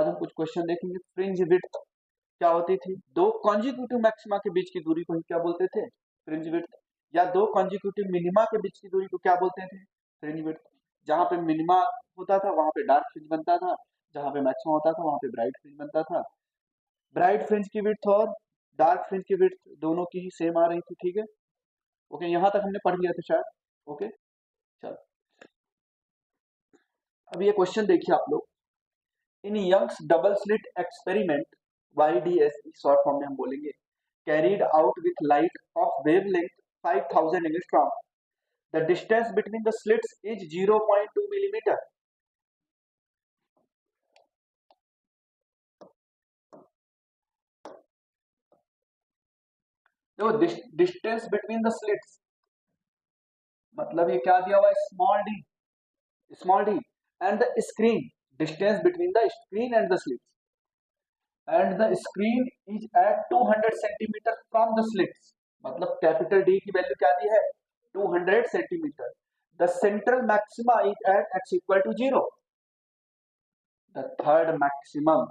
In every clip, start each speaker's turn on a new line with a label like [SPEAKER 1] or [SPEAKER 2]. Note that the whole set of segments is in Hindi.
[SPEAKER 1] हम कुछ क्वेश्चन देखेंगे। फ्रिंज विड्थ क्या होती थी? दो कॉन्जिक्यूटिव मैक्सिमा के बीच की दूरी को हम क्या बोलते थे? Fringe width. या दो कॉन्जिक्यूटिव मिनिमा के बीच की दूरी को क्या बोलते थे? Fringe width. जहां पे मिनिमा होता था वहां पे डार्क फ्रिंज बनता था, जहां पे मैक्सिमा होता था वहां पे ब्राइट फ्रिंज बनता था। ब्राइट फ्रिंज की विड्थ और डार्क फ्रिंज की विड्थ दोनों की ही सेम आ रही थी। ठीक है, ओके, यहां तक हमने पढ़ लिया था शायद। ओके, चलो अब ये क्वेश्चन देखिए आप लोग। In Young's double slit experiment, YDS short form में हम बोलेंगे, carried out with light of wavelength 5000 angstrom, the distance between the slits is 0.2 millimeter. देखो डिस्टेंस बिटवीन द स्लिट्स मतलब ये क्या दिया हुआ है? Small d and the screen, distance between the screen and the slits, and the screen is at 200 centimetre from the slits, मतलब कैपिटल डी की वैल्यू क्या दी है? 200 centimetre. The central maxima is at x equal to 0। The third maximum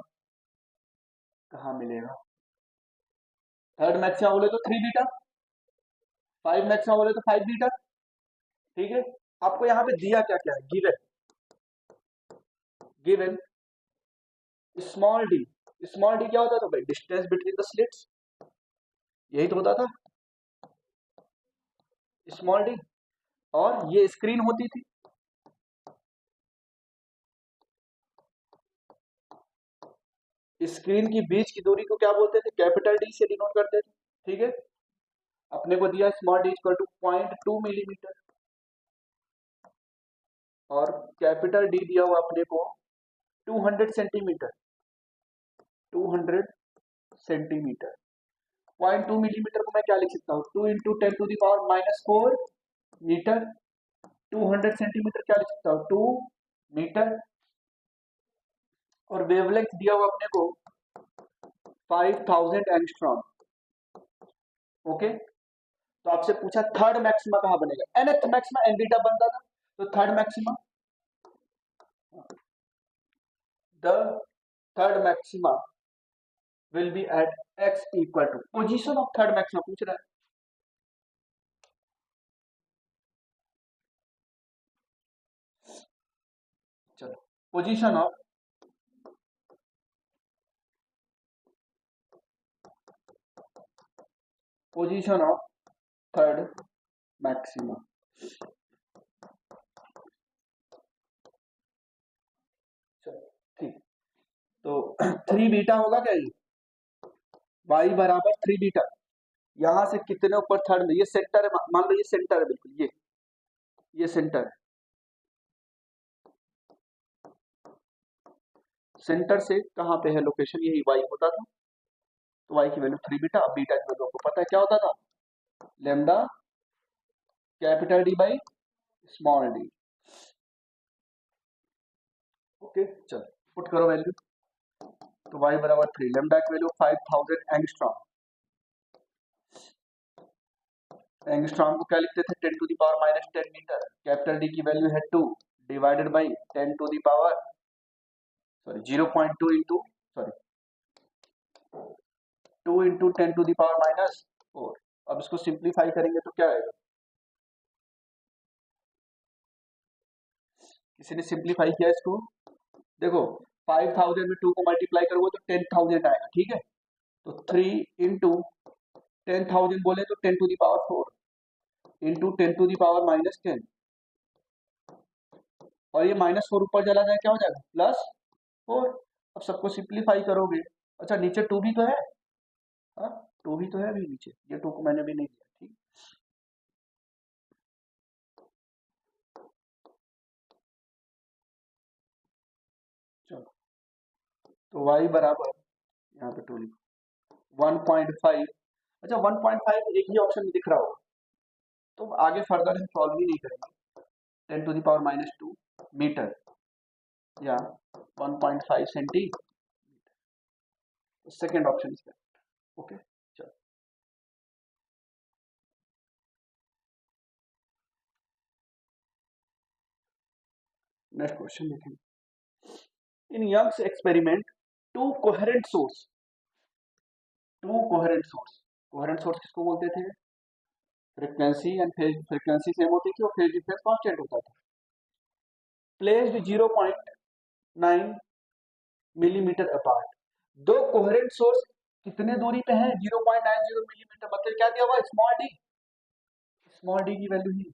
[SPEAKER 1] कहाँ मिलेगा? थर्ड मैक्सिमा बोले तो 3 बीटा, 5 मैक्सिमा बोले तो 5 बीटा। ठीक है, आपको यहाँ पे दिया क्या क्या है? गिवन स्मॉल डी क्या होता था भाई? डिस्टेंस बिटवीन द स्लिट्स, यही तो होता था स्मॉल डी। और ये स्क्रीन होती थी। स्क्रीन की बीच की दूरी को क्या बोलते थे? कैपिटल डी से डिनोट करते थे। ठीक है, अपने को दिया small d equal to 0.2 millimetre और कैपिटल डी दिया हुआ अपने को 200 सेंटीमीटर। 200 सेंटीमीटर 0.2 मिलीमीटर को मैं क्या लिख सकता हूँ? 2 इंटू 10⁻⁻⁴ मीटर। 200 सेंटीमीटर क्या लिख सकता हूँ? 2 मीटर। और वेवलेंथ दिया हुआ अपने को 5000 एंगस्ट्रॉम। ओके, तो आपसे पूछा थर्ड मैक्सिमा कहाँ बनेगा? nth मैक्सिमा n बीटा बनता था, तो third maxima, the third maxima will be at x equal to, position of third maxima पूछ रहा है। चलो, पोजीशन ऑफ थर्ड मैक्सिमा। चलो ठीक, तो 3 बीटा होगा क्या? ये y बराबर 3 बीटा। यहां से कितने ऊपर थर्ड में? ये सेंटर है, मान लो ये सेंटर है, बिल्कुल ये सेंटर है। सेंटर से कहां पे है लोकेशन? यही y होता था, तो y की वैल्यू 3 बीटा। अब बीटा की वैल्यू आपको पता है क्या होता था? Lambda capital D by small D. Okay, चलो पुट करो वैल्यू। तो y बराबर 3, लेमडा की वैल्यू 5000 एंगस्ट्रॉम। एंगस्ट्रॉम को क्या लिखते थे? 10⁻⁻10 मीटर। कैपिटल डी की वैल्यू है 2 divided by 10 to the power, sorry 0.2 into, sorry 2 into 10 to the power -4। अब इसको सिंप्लीफाई करेंगे तो क्या आएगा? किसी ने सिंप्लीफाई किया इसको? देखो 5000 में 2 को मल्टीप्लाई करोगे तो 10,000 आएगा। ठीक है, तो 3 इंटू 10,000 बोले तो 10 to the power 4 into 10 to the power -10, और ये -4 ऊपर चला जाए क्या हो जाएगा? +4। अब सबको सिंप्लीफाई करोगे, अच्छा नीचे 2 भी तो है, हाँ 2 भी तो है अभी नीचे, ये 2 को मैंने भी नहीं दिया। ठीक, चलो तो y बराबर, यहाँ पे 2 लिखो 1.5। अच्छा 1.5 एक ही ऑप्शन में दिख रहा होगा, तो आगे फर्दर हम सॉल्व ही नहीं करेंगे। 10 टू द पावर -2 मीटर या 1.5 centimetre, second option is correct. Okay, चलो नेक्स्ट क्वेश्चन देखेंगे। In Young's experiment two coherent source, two coherent source, coherent source किसको बोलते थे? Frequency and phase, frequency same होती थी और फेज डिफरेंस कांस्टेंट होता था। प्लेस्ड 0.9 मिलीमीटर अपार्ट, दो कोहेरेंट सोर्स कितने दूरी पे है? 0.90 मिलीमीटर, मतलब क्या दिया हुआ? स्मॉल डी, स्मॉल डी की वैल्यू ही।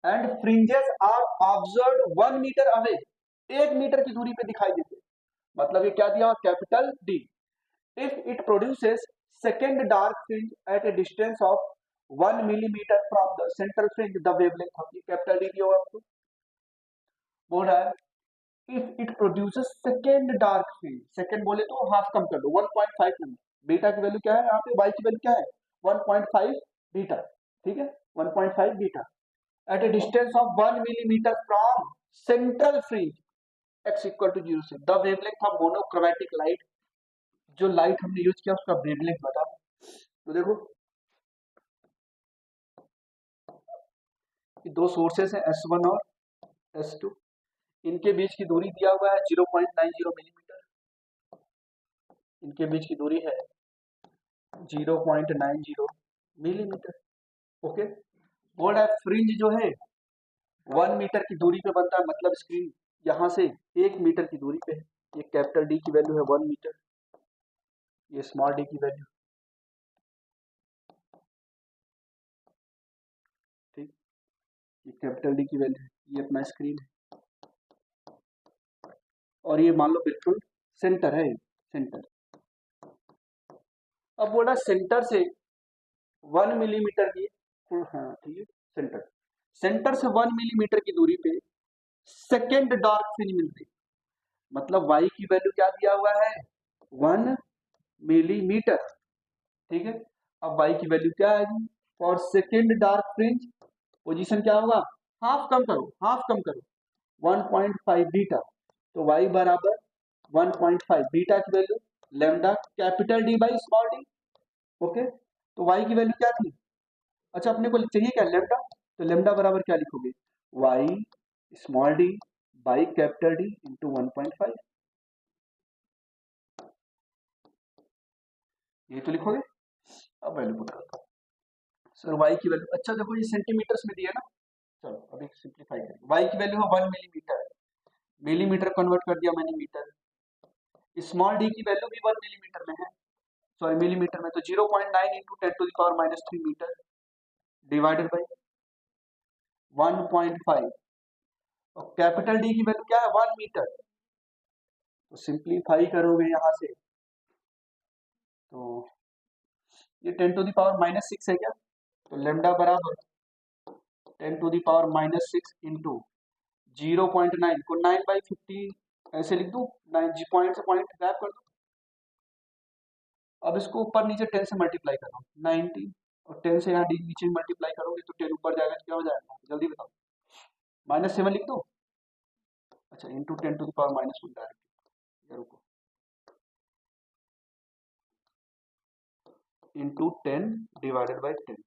[SPEAKER 1] And fringes are observed 1 metre away, 1 metre की दूरी पे दिखाई देते, मतलब ये क्या दिया? Capital D. If it produces second dark fringe at a distance of 1 millimetre from the central fringe, the wavelength of capital D दिया हुआ आपको। बोल रहा है if it produces second dark fringe, second बोले तो हाफ कम कर दो, 1.5 नंबर, बीटा की वैल्यू क्या है यहाँ पे? वाई की वैल्यू क्या है? 1.5 बीटा, ठीक है, 1.5 beta at a distance of 1 millimetre from central fringe, x equal to 0 से। The wavelength of monochromatic light, जो लाइट हमने यूज किया उसका वेवलेंथ बता। तो देखो ये दो सोर्सेस हैं S1 और S2, इनके बीच की दूरी दिया हुआ है 0.90 मिलीमीटर, इनके बीच की दूरी है 0.90 मिलीमीटर। ओके, बोल रहा है फ्रिंज जो है 1 मीटर की दूरी पे बनता है, मतलब स्क्रीन यहाँ से 1 मीटर की दूरी पे है। ये कैपिटल डी की वैल्यू है 1 मीटर, ये स्मॉल डी की वैल्यू, ठीक, ये कैपिटल डी की वैल्यू है, ये अपना स्क्रीन है, और ये मान लो बिल्कुल सेंटर है, सेंटर। अब बोला सेंटर से 1 मिलीमीटर की, हाँ ठीक है, सेंटर, सेंटर से 1 मिलीमीटर की दूरी पे सेकेंड डार्क फ्रिंज मिल रही, मतलब y की वैल्यू क्या दिया हुआ है? 1 मिलीमीटर, ठीक है। अब y की वैल्यू क्या आएगी for second dark fringe? Position क्या होगा? हाफ कम करो, हाफ कम करो, 1.5 बीटा, तो y बराबर 1.5 बीटा की value lambda capital D by small D. Okay, तो y की वैल्यू क्या थी? अच्छा अपने को चाहिए क्या? लैम्डा, तो लैम्डा बराबर क्या लिखोगे? y small d by capital D into 1.5, ये तो लिखोगे। अब वैल्यू पुट करता हूँ सर, y की वैल्यू, अच्छा देखो ये सेंटीमीटर्स में दिया ना, चलो अभी सिंप्लीफाई करेंगे। y की वैल्यू है 1 मिलीमीटर, मिलीमीटर कन्वर्ट कर दिया मैंने मीटर, स्मॉल डी की वैल्यू भी 1 मिलीमीटर में है, सॉरी मिलीमीटर में, तो 0.9 इंटू 10⁻³ मीटर डिवाइडेड बाई 1.5, और कैपिटल डी की वैल्यू क्या है? 1 मीटर, तो सिंप्लीफाई करोगे यहां से तो ये 10⁻⁻6 है क्या? तो लैम्डा बराबर 10⁻⁻6 इंटू 0.9 को 9/50 ऐसे लिख दूं, 9 जी पॉइंट से पॉइंट गैप कर दूं। अब इसको ऊपर नीचे 10 से मल्टीप्लाई कर रहा हूँ, 90, और 10 से यहाँ नीचे मल्टीप्लाई करोगे तो 10 ऊपर जाएगा तो क्या हो जाएगा? जल्दी बताओ, -7 लिख दो। अच्छा इंटू 10⁻⁻1 डायरेक्ट, रुको, इंटू 10 डिवाइडेड बाई 10,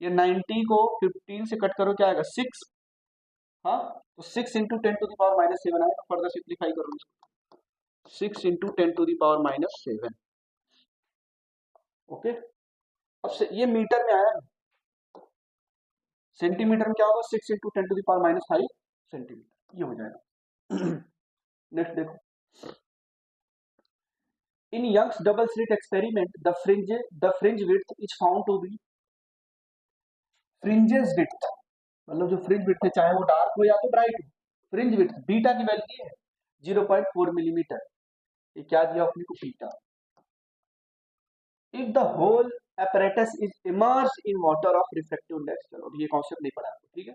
[SPEAKER 1] ये 90 को 15 से कट करो क्या आएगा? 6, हाँ, तो 6 इंटू 10⁻⁻7 आएगा। फर्दर सिंप्लीफाई करो इसको, 6 इंटू 10⁻⁻7, ओके। अब से ये मीटर में आया, सेंटीमीटर में क्या होगा? 6 इंटू 10⁻⁻5 सेंटीमीटर, ये हो जाएगा। नेक्स्ट देखो, in Young's double slit experiment the fringe width is found to be, fringes width मतलब जो फ्रिंज विड्थ है, चाहे वो डार्क हो या तो ब्राइट हो, फ्रिंज विड्थ बीटा की वैल्यू है 0.4 मिलीमीटर, ये क्या दिया अपने को? Beta. If the whole apparatus is immersed in water of refractive index, चलो अभी ये कॉन्सेप्ट नहीं पढ़ा आपको, ठीक है,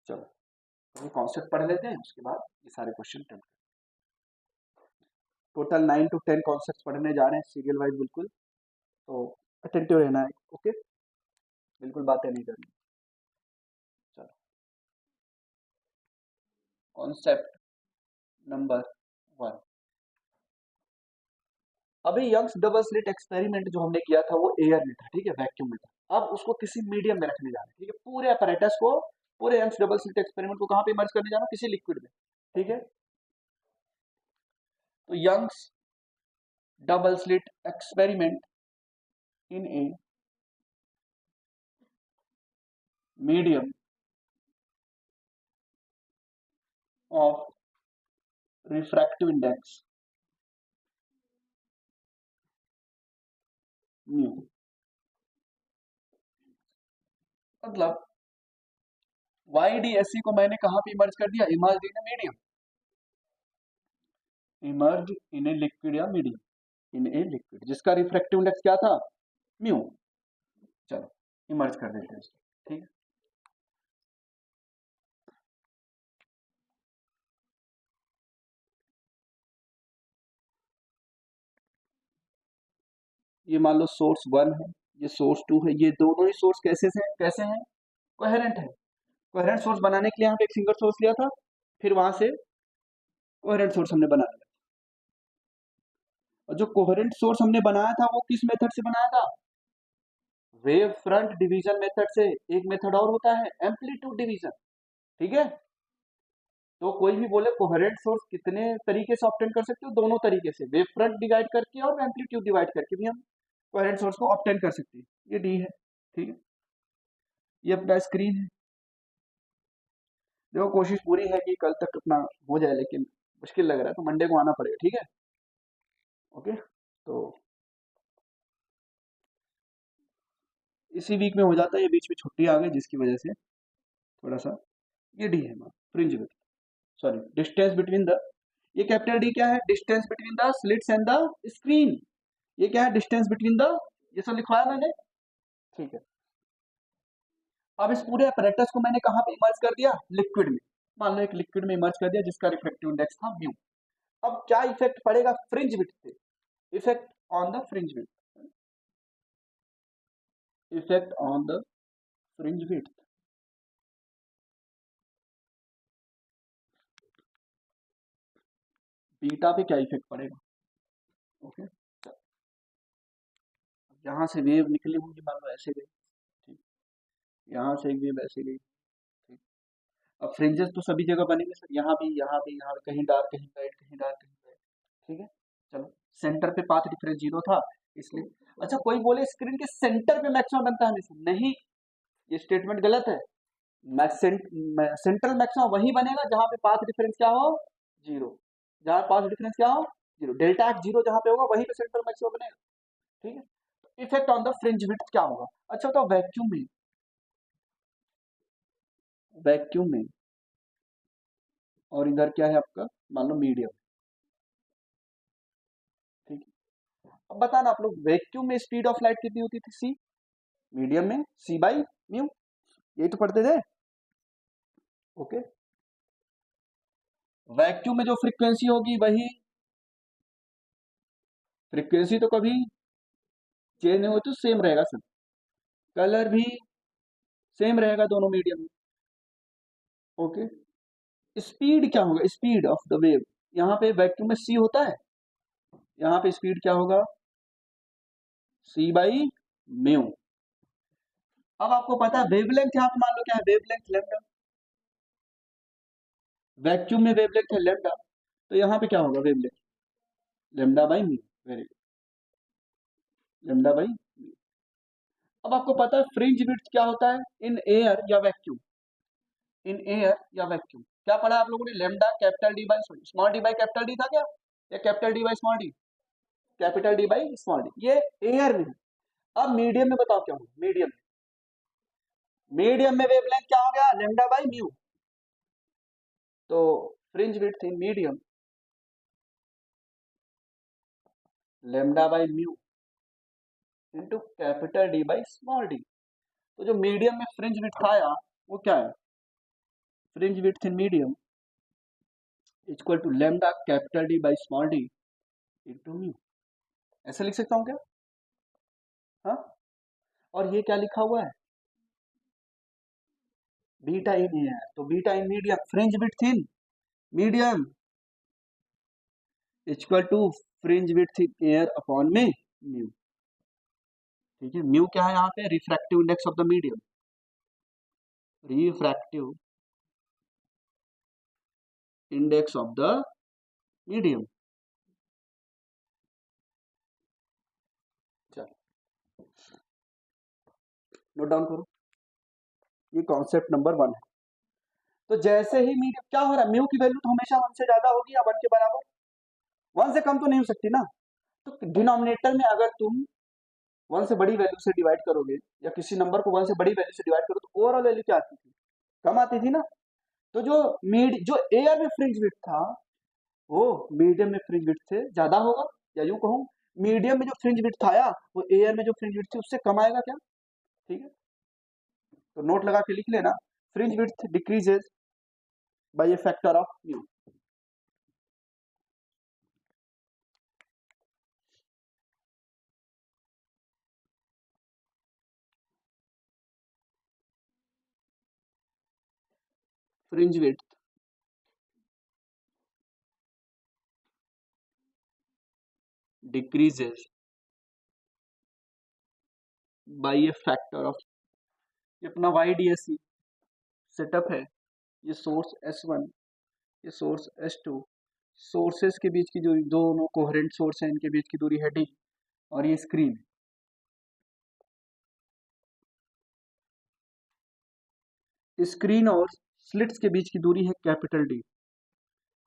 [SPEAKER 1] चलो ये कॉन्सेप्ट पढ़ लेते हैं, उसके बाद ये सारे क्वेश्चन अटेम्प्ट करेंगे। टोटल 9 to 10 कॉन्सेप्ट पढ़ने जा रहे हैं सीरियल वाइज, बिल्कुल, तो अटेंटिव रहना है, ओके, बिल्कुल बातें नहीं करनी। चलो कॉन्सेप्ट नंबर 1, अभी यंग्स डबल स्लिट एक्सपेरिमेंट जो हमने किया था वो एयर में था, ठीक है, वैक्यूम में था। अब उसको किसी मीडियम में रखने जा रहे हैं, ठीक है, पूरे अपैरेटस को, पूरे यंग्स डबल स्लिट एक्सपेरिमेंट को कहाँ पे इमर्ज करने जा रहा है? किसी लिक्विड में, ठीक है। तो Young's double slit experiment in a medium of refractive index mu। मतलब YDSC को मैंने कहां पे इमर्ज कर दिया, emerge in a medium, emerge in a liquid या मीडियम, इन ए लिक्विड जिसका रिफ्रैक्टिव इंडेक्स क्या था, म्यू। चलो इमर्ज कर देते हैं इसको, ठीक है। ये मान लो सोर्स 1 है, ये सोर्स 2 है, ये दोनों ही सोर्स कैसे हैं, कोहेरेंट है। कोहेरेंट सोर्स बनाने के लिए यहाँ पे एक सिंगल सोर्स लिया था, फिर वहां से कोहेरेंट सोर्स हमने बना लिया। और जो कोहेरेंट सोर्स हमने बनाया था वो किस मेथड से बनाया था, वेव फ्रंट डिवीजन मेथड से। एक मेथड और होता है एम्पलीट्यूड डिवीजन, ठीक है। तो कोई भी बोले कोहेरेंट सोर्स कितने तरीके से ऑब्टेन कर सकते हो, दोनों तरीके से, वेव फ्रंट डिवाइड करके और एम्पलीट्यूड डिवाइड करके भी हम कोहेरेंट सोर्स को ऑब्टेन कर सकते हैं। ये डी है, ठीक है। ये अपना स्क्रीन है। देखो कोशिश पूरी है कि कल तक अपना हो जाए, लेकिन मुश्किल लग रहा है, तो मंडे को आना पड़ेगा, ठीक है। ओके, तो इसी वीक में हो जाता है, ये बीच में छुट्टी आ गई जिसकी वजह से थोड़ा सा ये डी है fringe width, sorry distance between the, ये कैपिटल डी क्या है, distance between the slits and the screen. ये क्या है, डिस्टेंस बिटवीन द, ये सब लिखवाया मैंने, ठीक है। अब इस पूरे अपरेटस को मैंने कहां पे इमर्ज कर दिया, लिक्विड में। मान लो एक लिक्विड में इमर्ज कर दिया जिसका रिफ्रैक्टिव इंडेक्स था म्यू। अब क्या इफेक्ट पड़ेगा फ्रिंज विड्थ पे, effect on the fringe width, effect on the fringe width. Beta पे क्या इफेक्ट पड़ेगा, ओके। यहाँ से वेव निकली होगी, मान लो ऐसे गई, ठीक, यहाँ से एक वेव ऐसे गई, ठीक। अब फ्रिंजेस तो सभी जगह बनेंगे सर, यहाँ भी, यहाँ भी, यहाँ कहीं डार्क कहीं लाइट, कहीं डार्क कहीं लाइट, ठीक है। चलो सेंटर पे पाथ डिफरेंस 0 था इसलिए। अच्छा कोई बोले स्क्रीन के सेंटर पे मैक्सिमम बनता है हमेशा, नहीं, ये स्टेटमेंट गलत है। सेंट्रल मैक्सिमम वही बनेगा जहां पे पाथ डिफरेंस क्या हो, 0। जहां पाथ डिफरेंस क्या हो, 0, डेल्टा एक्स 0 जहां पे होगा वहीं पे सेंट्रल मैक्सिमम बनेगा, ठीक है। Effect on the fringe width क्या होगा, अच्छा तो वैक्यूम में, वैक्यूम में, और इधर क्या है आपका, मान लो मीडियम, ठीक है। अब बताना आप लोग, वैक्यूम में स्पीड ऑफ लाइट कितनी होती थी, सी, मीडियम में सी बाई म्यू, यही तो पढ़ते थे, ओके। वैक्यूम में जो फ्रीक्वेंसी होगी वही, फ्रीक्वेंसी तो कभी चेंज नहीं होती, सेम रहेगा सब, कलर भी सेम रहेगा दोनों मीडियम में, ओके। स्पीड क्या होगा, स्पीड ऑफ द वेव, यहाँ पे वैक्यूम में सी होता है, यहाँ पे स्पीड क्या होगा, सी बाई म्यू। अब आपको पता है वेवलेंथ, यहाँ पे मान लो क्या है, वेवलेंथ लैम्डा, वैक्यूम में वेवलेंथ है लैम्डा, तो यहाँ पे क्या होगा, wavelength lambda by mu, very good, lambda by mu. अब आपको पता है फ्रिंज विड्थ क्या होता है इन एयर या वैक्यूम, इन एयर या वैक्यूम क्या पढ़ा आप लोगों ने, lambda capital D by small d by capital D था क्या, या capital D by small D, capital D by small D, ये एयर में है। अब मीडियम में बताओ क्या होगा, मीडियम, मीडियम में वेवलेंथ क्या हो गया, लैम्डा बाई म्यू। तो fringe width in medium lambda by mu into capital D by small D. तो जो मीडियम में फ्रिंज विड्थ आया वो क्या है, fringe width in medium equal to lambda capital D by small d into mu, ऐसा लिख सकता हूँ क्या, हाँ। और ये क्या लिखा हुआ है, बीटा इन है, तो beta in medium, fringe width in medium equal to fringe width in air upon में म्यू, ठीक है। म्यू क्या है यहाँ पे, refractive index of the medium, refractive index of the medium, note down करो, ये कॉन्सेप्ट नंबर 1 है। तो जैसे ही मीडियम क्या हो रहा है, म्यू की वैल्यू तो हमेशा 1 से ज्यादा होगी या 1 के बराबर, 1 से कम तो नहीं हो सकती ना। तो डिनोमिनेटर में अगर तुम 1 से बड़ी वैल्यू से डिवाइड करोगे या किसी नंबर को 1 से बड़ी वैल्यू से डिवाइड करो तो ओवरऑल वैल्यू क्या आती थी, कम आती थी ना। तो जो एयर में फ्रिंज विड्थ था वो मीडियम में फ्रिंज विड्थ से ज्यादा होगा, या यूं कहूं मीडियम में जो फ्रिंज विड्थ आया वो एयर में जो फ्रिंज विड्थ थी उससे कम आएगा क्या। ठीक है, तो नोट लगा के लिख लेना, fringe width decreases bye A factor of mu. Fringe width decreases bye A factor of, ये अपना YDSC सेटअप है, ये सोर्स S1, ये सोर्स S2, सोर्सेस के बीच की जो दोनों कोहेरेंट सोर्स हैं इनके बीच की दूरी है D, और ये स्क्रीन, स्क्रीन और स्लिट्स के बीच की दूरी है कैपिटल D।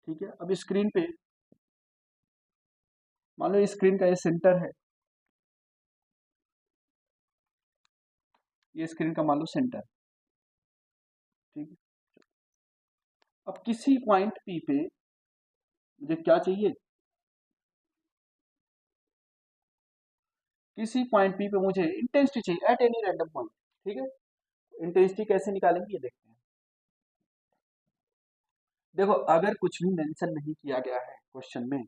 [SPEAKER 1] ठीक है, अब स्क्रीन पे मान लो स्क्रीन का ये सेंटर है, ये स्क्रीन का मान लो सेंटर। ठीक है, अब किसी पॉइंट P पे मुझे क्या चाहिए, किसी पॉइंट P पे मुझे इंटेंसिटी चाहिए एट एनी रैंडम पॉइंट। ठीक है, इंटेंसिटी कैसे निकालेंगे ये देखते हैं। देखो अगर कुछ भी मेंशन नहीं किया गया है क्वेश्चन में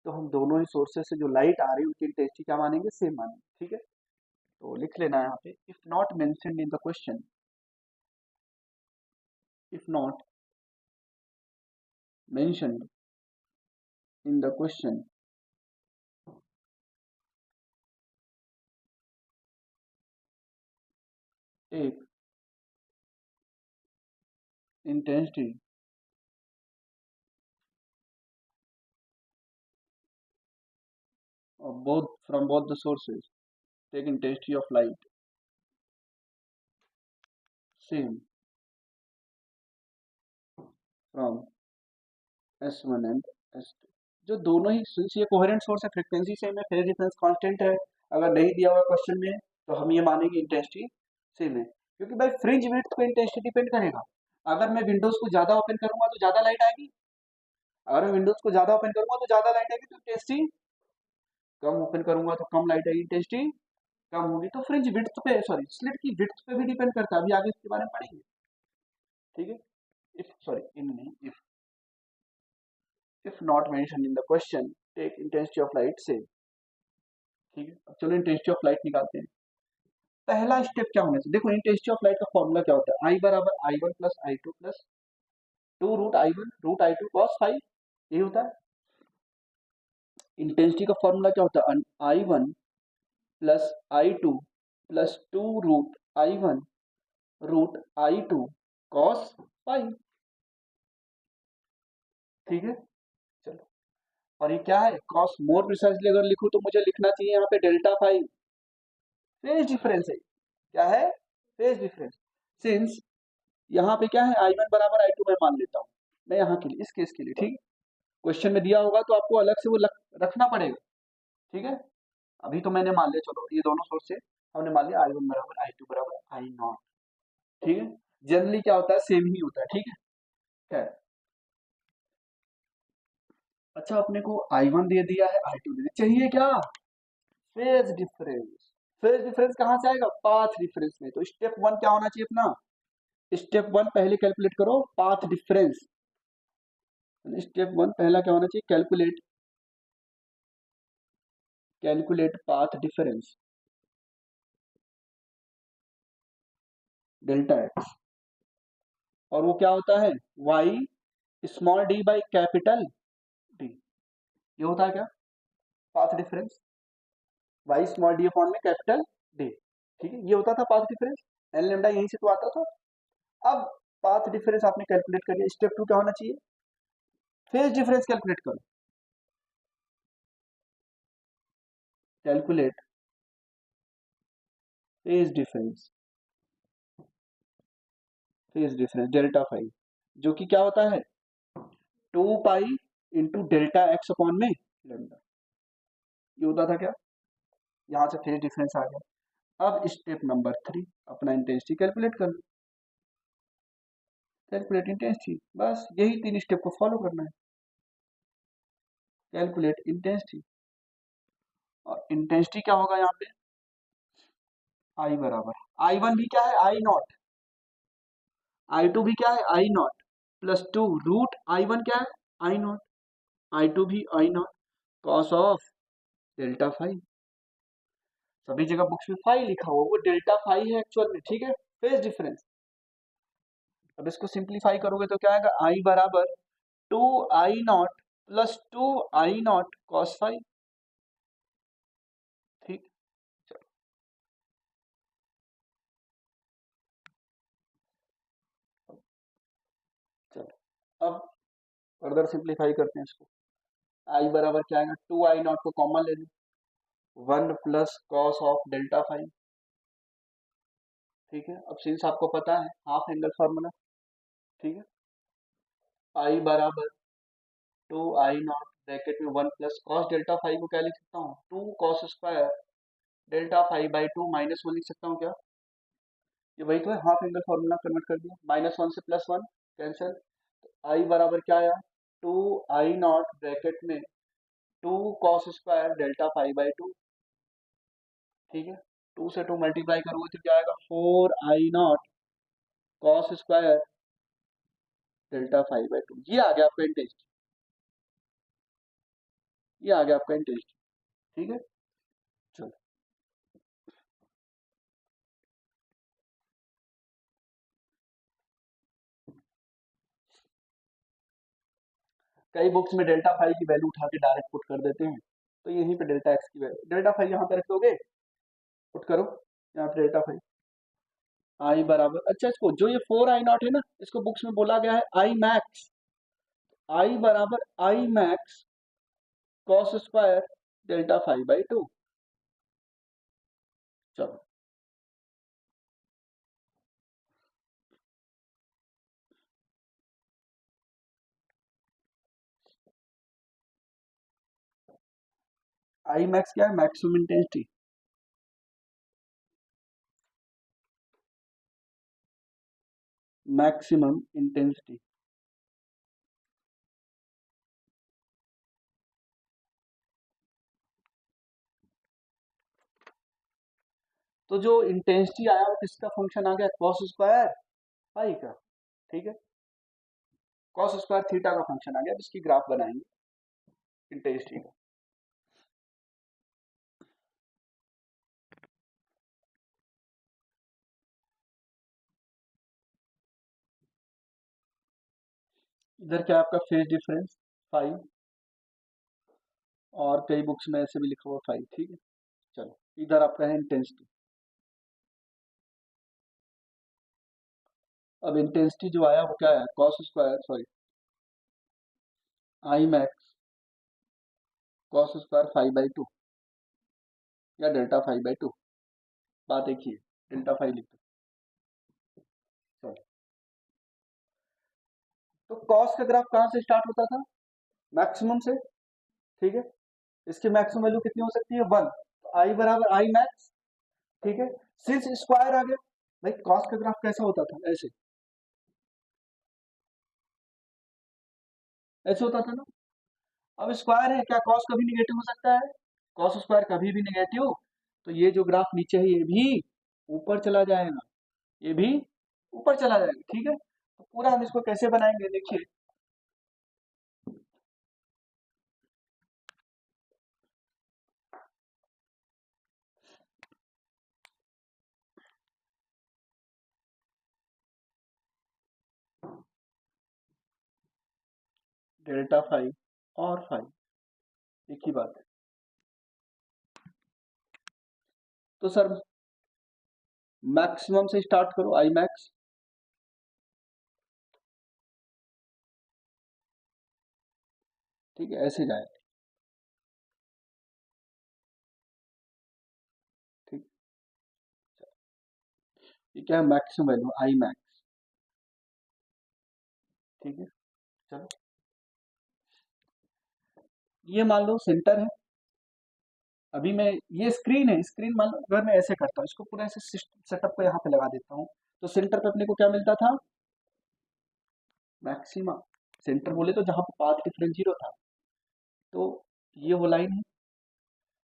[SPEAKER 1] तो हम दोनों ही सोर्सेस से जो लाइट आ रही है उनकी इंटेंसिटी क्या मानेंगे, सेम मानेंगे। ठीक है, तो लिख लेना यहाँ पे, if not mentioned in the question, if not mentioned in the question take intensity of both from both the sources, take intensity of light same from S1 and S2, जो दोनों ही सिंस ये कोहेरेंट सोर्स है फ्रीक्वेंसी सेम है, फेज डिफरेंस कांस्टेंट है, अगर नहीं दिया हुआ क्वेश्चन में तो हम ये मानेंगे इंटेंसिटी सेम है, क्योंकि भाई फ्रिंज विड्थ पे इंटेंसिटी डिपेंड करेगा। अगर मैं विंडोज को ज्यादा ओपन करूंगा तो ज्यादा लाइट आएगी, अगर मैं विंडोज को ज्यादा ओपन करूंगा तो ज्यादा लाइट आएगी, तो इंटेंसिटी कम ओपन करूंगा तो कम लाइट आएगी, इंटेंसिटी कम होगी। तो फ्रिंज विड्थ पे सॉरी स्लिट की विड्थ पे भी डिपेंड करता है, अभी आगे इसके बारे में पढ़ेंगे। ठीक है, इफ सॉरी इन नहीं if not mention in the question take intensity of light से। ठीक है, अब चलो इंटेंसिटी ऑफ लाइट निकालते हैं। पहला स्टेप क्या होना चाहिए, देखो इंटेंसिटी ऑफ लाइट का फॉर्मूला क्या होता है, I बराबर I1 plus I2 plus 2 root I1 root I2 cos phi, ये होता है। इंटेंसिटी का फॉर्मूला क्या होता है, I1 plus I2 plus 2 root I1 root I2 cos phi. ठीक है, चलो, और ये क्या है cos, मोर प्रिसाइजली अगर लिखूं तो मुझे लिखना चाहिए यहाँ पे डेल्टा फाइव, फेज डिफरेंस है, क्या है, फेज डिफरेंस। सिंस यहाँ पे क्या है I1 बराबर I2 मैं मान लेता हूँ, मैं यहाँ के लिए इस केस के लिए। ठीक है, क्वेश्चन में दिया होगा तो आपको अलग से वो रखना पड़ेगा। ठीक है, अभी तो मैंने मान लिया, चलो ये दोनों सोर्स से हमने मान लिया I1 बराबर I2 बराबर I नॉट। ठीक है, जनरली क्या होता है सेम ही होता है। ठीक है, खैर अच्छा अपने को I1 दे दिया है I2 दे दिया, चाहिए क्या, फेज डिफरेंस। फेज डिफरेंस कहाँ से आएगा, पाथ डिफरेंस में। तो स्टेप 1 क्या होना चाहिए अपना, स्टेप 1 पहले कैलकुलेट करो पाथ डिफरेंस। स्टेप 1 पहला क्या होना चाहिए, calculate path difference delta x, और वो क्या होता है y small d by capital D, ये होता है क्या, path difference y small d upon में कैपिटल D। ठीक है, ये होता था पाथ डिफरेंस, एन लेमडा यहीं से तो आता था। अब पाथ डिफरेंस आपने कैलकुलेट कर लिया, स्टेप 2 क्या होना चाहिए, फेज डिफरेंस कैलकुलेट करो, calculate phase difference. Phase difference delta phi, जो कि क्या होता है 2 pi into delta x upon में लेमडा। ये होता था क्या, यहाँ से फेज डिफरेंस आ गया। अब स्टेप नंबर 3 अपना इंटेंसिटी कैलकुलेट कर लो, कैलकुलेट इंटेंसिटी, बस यही 3 स्टेप को फॉलो करना है। कैलकुलेट इंटेंसिटी, और इंटेंसिटी क्या होगा यहाँ पे आई बराबर I1 भी क्या है आई नॉट, I2 भी क्या है आई नॉट, +2 रूट I1 क्या है आई नॉट, I2 भी I naught, cos of delta phi. सभी जगह बुक्स में फाई लिखा हुआ, वो डेल्टा फाई है एक्चुअल में, ठीक है, फेज डिफरेंस। अब इसको सिंप्लीफाई करोगे तो क्या आएगा आई बराबर 2I0 + 2I0 cos फाई। ठीक, चलो अब फर्दर सिंप्लीफाई करते हैं इसको। आई बराबर क्या आएगा 2I0 को कॉमन ले लो, 1 + cos ऑफ डेल्टा फाई। ठीक है, अब सिंस आपको पता है हाफ एंगल फार्मूला, ठीक है, आई बराबर 2I0 ब्रैकेट में 1 + cos डेल्टा फाई को क्या लिख सकता हूँ 2 cos square delta phi by 2 -1 लिख सकता हूँ क्या, ये वही तो है, हाफ एंगल फार्मूला कन्वर्ट कर दिया, -1 से +1 कैंसिल, आई बराबर क्या आया 2I0 ब्रैकेट में 2 cos square delta phi by 2। ठीक है, 2 से 2 मल्टीप्लाई करोगे तो क्या आएगा 4I0 cos square delta phi by 2। ये आ गया आपका इंटेंसिटी, ये आ गया आपका इंटेंसिटी। ठीक है, चलो कई बुक्स में डेल्टा फाई की वैल्यू उठा के डायरेक्ट पुट कर देते हैं, तो यहीं पे डेल्टा एक्स की वैल्यू, डेल्टा फाई यहाँ पे रख दोगे, पुट करो यहाँ पे डेल्टा फाई आई बराबर, अच्छा इसको जो ये 4I0 है ना, इसको बुक्स में बोला गया है आई मैक्स, आई बराबर I max cos square delta phi by 2। चलो आई मैक्स क्या है मैक्सिमम इंटेंसिटी, मैक्सिमम इंटेंसिटी, तो जो इंटेंसिटी आया वो किसका फंक्शन आ गया कॉस स्क्वायर फाई का। ठीक है, कॉस स्क्वायर थीटा का फंक्शन आ गया, जिसकी ग्राफ बनाएंगे इंटेंसिटी का। इधर क्या आपका फेज डिफरेंस 5, और कई बुक्स में ऐसे भी लिखा हुआ 5। ठीक है, चलो इधर आपका है इंटेंसिटी। अब इंटेंसिटी जो आया वो क्या है cos square sorry I max cos square five by 2 या डेल्टा फाइव बाई 2, बात एक ही है, डेल्टा फाइव लिख दो। चलो, तो कॉस का ग्राफ कहाँ से स्टार्ट होता था मैक्सिमम से। ठीक है, इसकी मैक्सिमम वैल्यू कितनी हो सकती है 1, तो आई बराबर आई मैक्स। ठीक है, सिंस स्क्वायर आ गया, भाई कॉस का ग्राफ कैसा होता था ऐसे, ऐसे होता था ना। अब स्क्वायर है, क्या कॉस कभी निगेटिव हो सकता है, कॉस स्क्वायर कभी भी निगेटिव, तो ये जो ग्राफ नीचे है ये भी ऊपर चला जाएगा, ये भी ऊपर चला जाएगा। ठीक है, तो पूरा हम इसको कैसे बनाएंगे देखिए, डेल्टा फाइव और फाइव एक ही बात है। तो सर मैक्सिमम से स्टार्ट करो आई मैक्स, ठीक है ऐसे जाए। ठीक, ये क्या है मैक्सिमम वैल्यू आई मैक्स, ठीक है। चलो ये मान लो सेंटर है, अभी मैं, ये स्क्रीन है, स्क्रीन मान लो अगर मैं ऐसे करता हूँ, इसको पूरा ऐसे सेटअप को यहाँ पे लगा देता हूँ, तो सेंटर पे अपने को क्या मिलता था, मैक्सिमा। सेंटर बोले तो जहां पे पाथ डिफरेंस जीरो था, तो ये वो लाइन है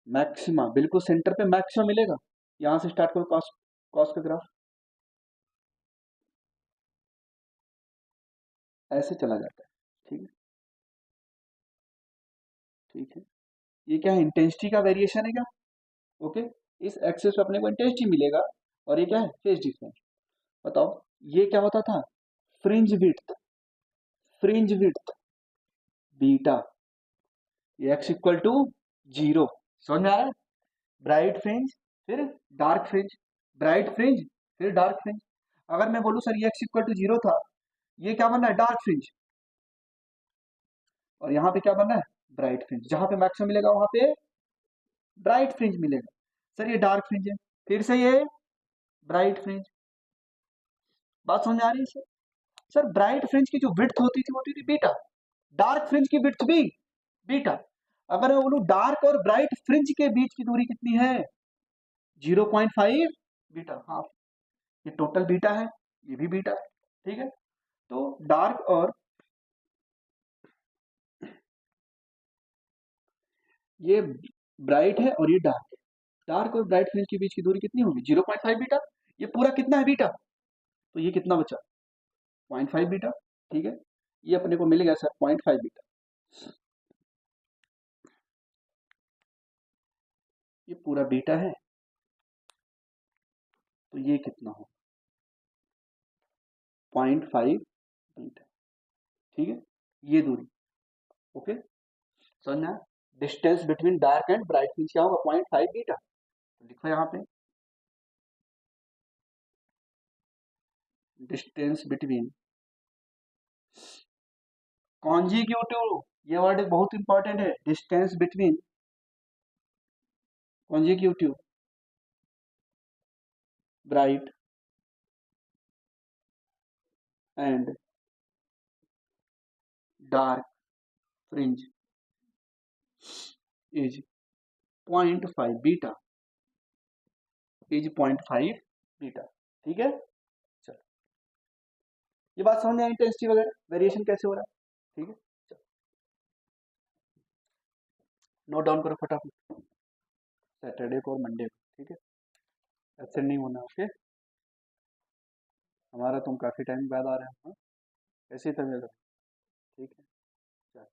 [SPEAKER 1] मैक्सिमा, बिल्कुल सेंटर पे मैक्सिमा मिलेगा। यहां से स्टार्ट करो कॉस, कॉस का ग्राफ ऐसे चला जाता है। ठीक है, ठीक है। ये क्या है, इंटेंसिटी का वेरिएशन है क्या, ओके। इस एक्सिस पे अपने को इंटेंसिटी मिलेगा, और ये क्या है, फेज डिफरेंस। बताओ ये क्या होता था, fringe width, fringe width beta, ये एक्स इक्वल टू जीरो, समझ में आ रहा है। ब्राइट फ्रिंज, फिर डार्क फ्रिंज, ब्राइट फ्रिंज, फिर डार्क फ्रिंज। अगर मैं बोलूं सर ये एक्स इक्वल टू जीरो था, ये क्या बन रहा है, डार्क फ्रिंज, और यहाँ पे क्या बन रहा है, ब्राइट फ्रिंज। जहां पे मैक्सिमम मिलेगा वहां पे ब्राइट फ्रिंज मिलेगा। सर ये डार्क फ्रिंज है, फिर से ये ब्राइट फ्रिंज। बात समझ आ रही है सर। सर ब्राइट फ्रिंज की जो विड्थ होती थी बीटा, डार्क फ्रिंज की विड्थ भी बीटा। अगर मैं बोलूं डार्क और ब्राइट फ्रिंज के बीच की दूरी कितनी है, 0.5 बीटा, हाँ, ये टोटल बीटा है, ये भी बीटा है। ठीक है, तो डार्क और ये ब्राइट है और ये डार्क है, डार्क और ब्राइट फ्रिंज के बीच की दूरी कितनी होगी, 0.5 बीटा। ये पूरा कितना है बीटा, तो ये कितना बचा, 0.5 बीटा। ठीक है, ये अपने को मिल गया सर 0.5 बीटा। ये पूरा बीटा है, तो ये कितना हो, 0.5 बीटा। ठीक है, ये दूरी, ओके, समझना। Distance between dark and bright fringe क्या होगा, 0.5 बीटा। तो लिखो यहाँ पे, डिस्टेंस बिटवीन कॉन्जिक्यूटिव, ये वर्ड बहुत इंपॉर्टेंट है, distance between consecutive bright and dark fringe is 0.5 beta, is 0.5 beta. ठीक है, चलो ये बात समझ में आई, इंटेंसिटी वगैरह वेरिएशन कैसे हो रहा है। ठीक है, चलो नोट डाउन करो फटाफट, सैटरडे को और मंडे को। ठीक है, एब्सेंट नहीं होना, ओके। हमारा तुम काफी टाइम बाद आ रहे हो, हाँ? कैसी तबीयत है, ठीक है, चलो।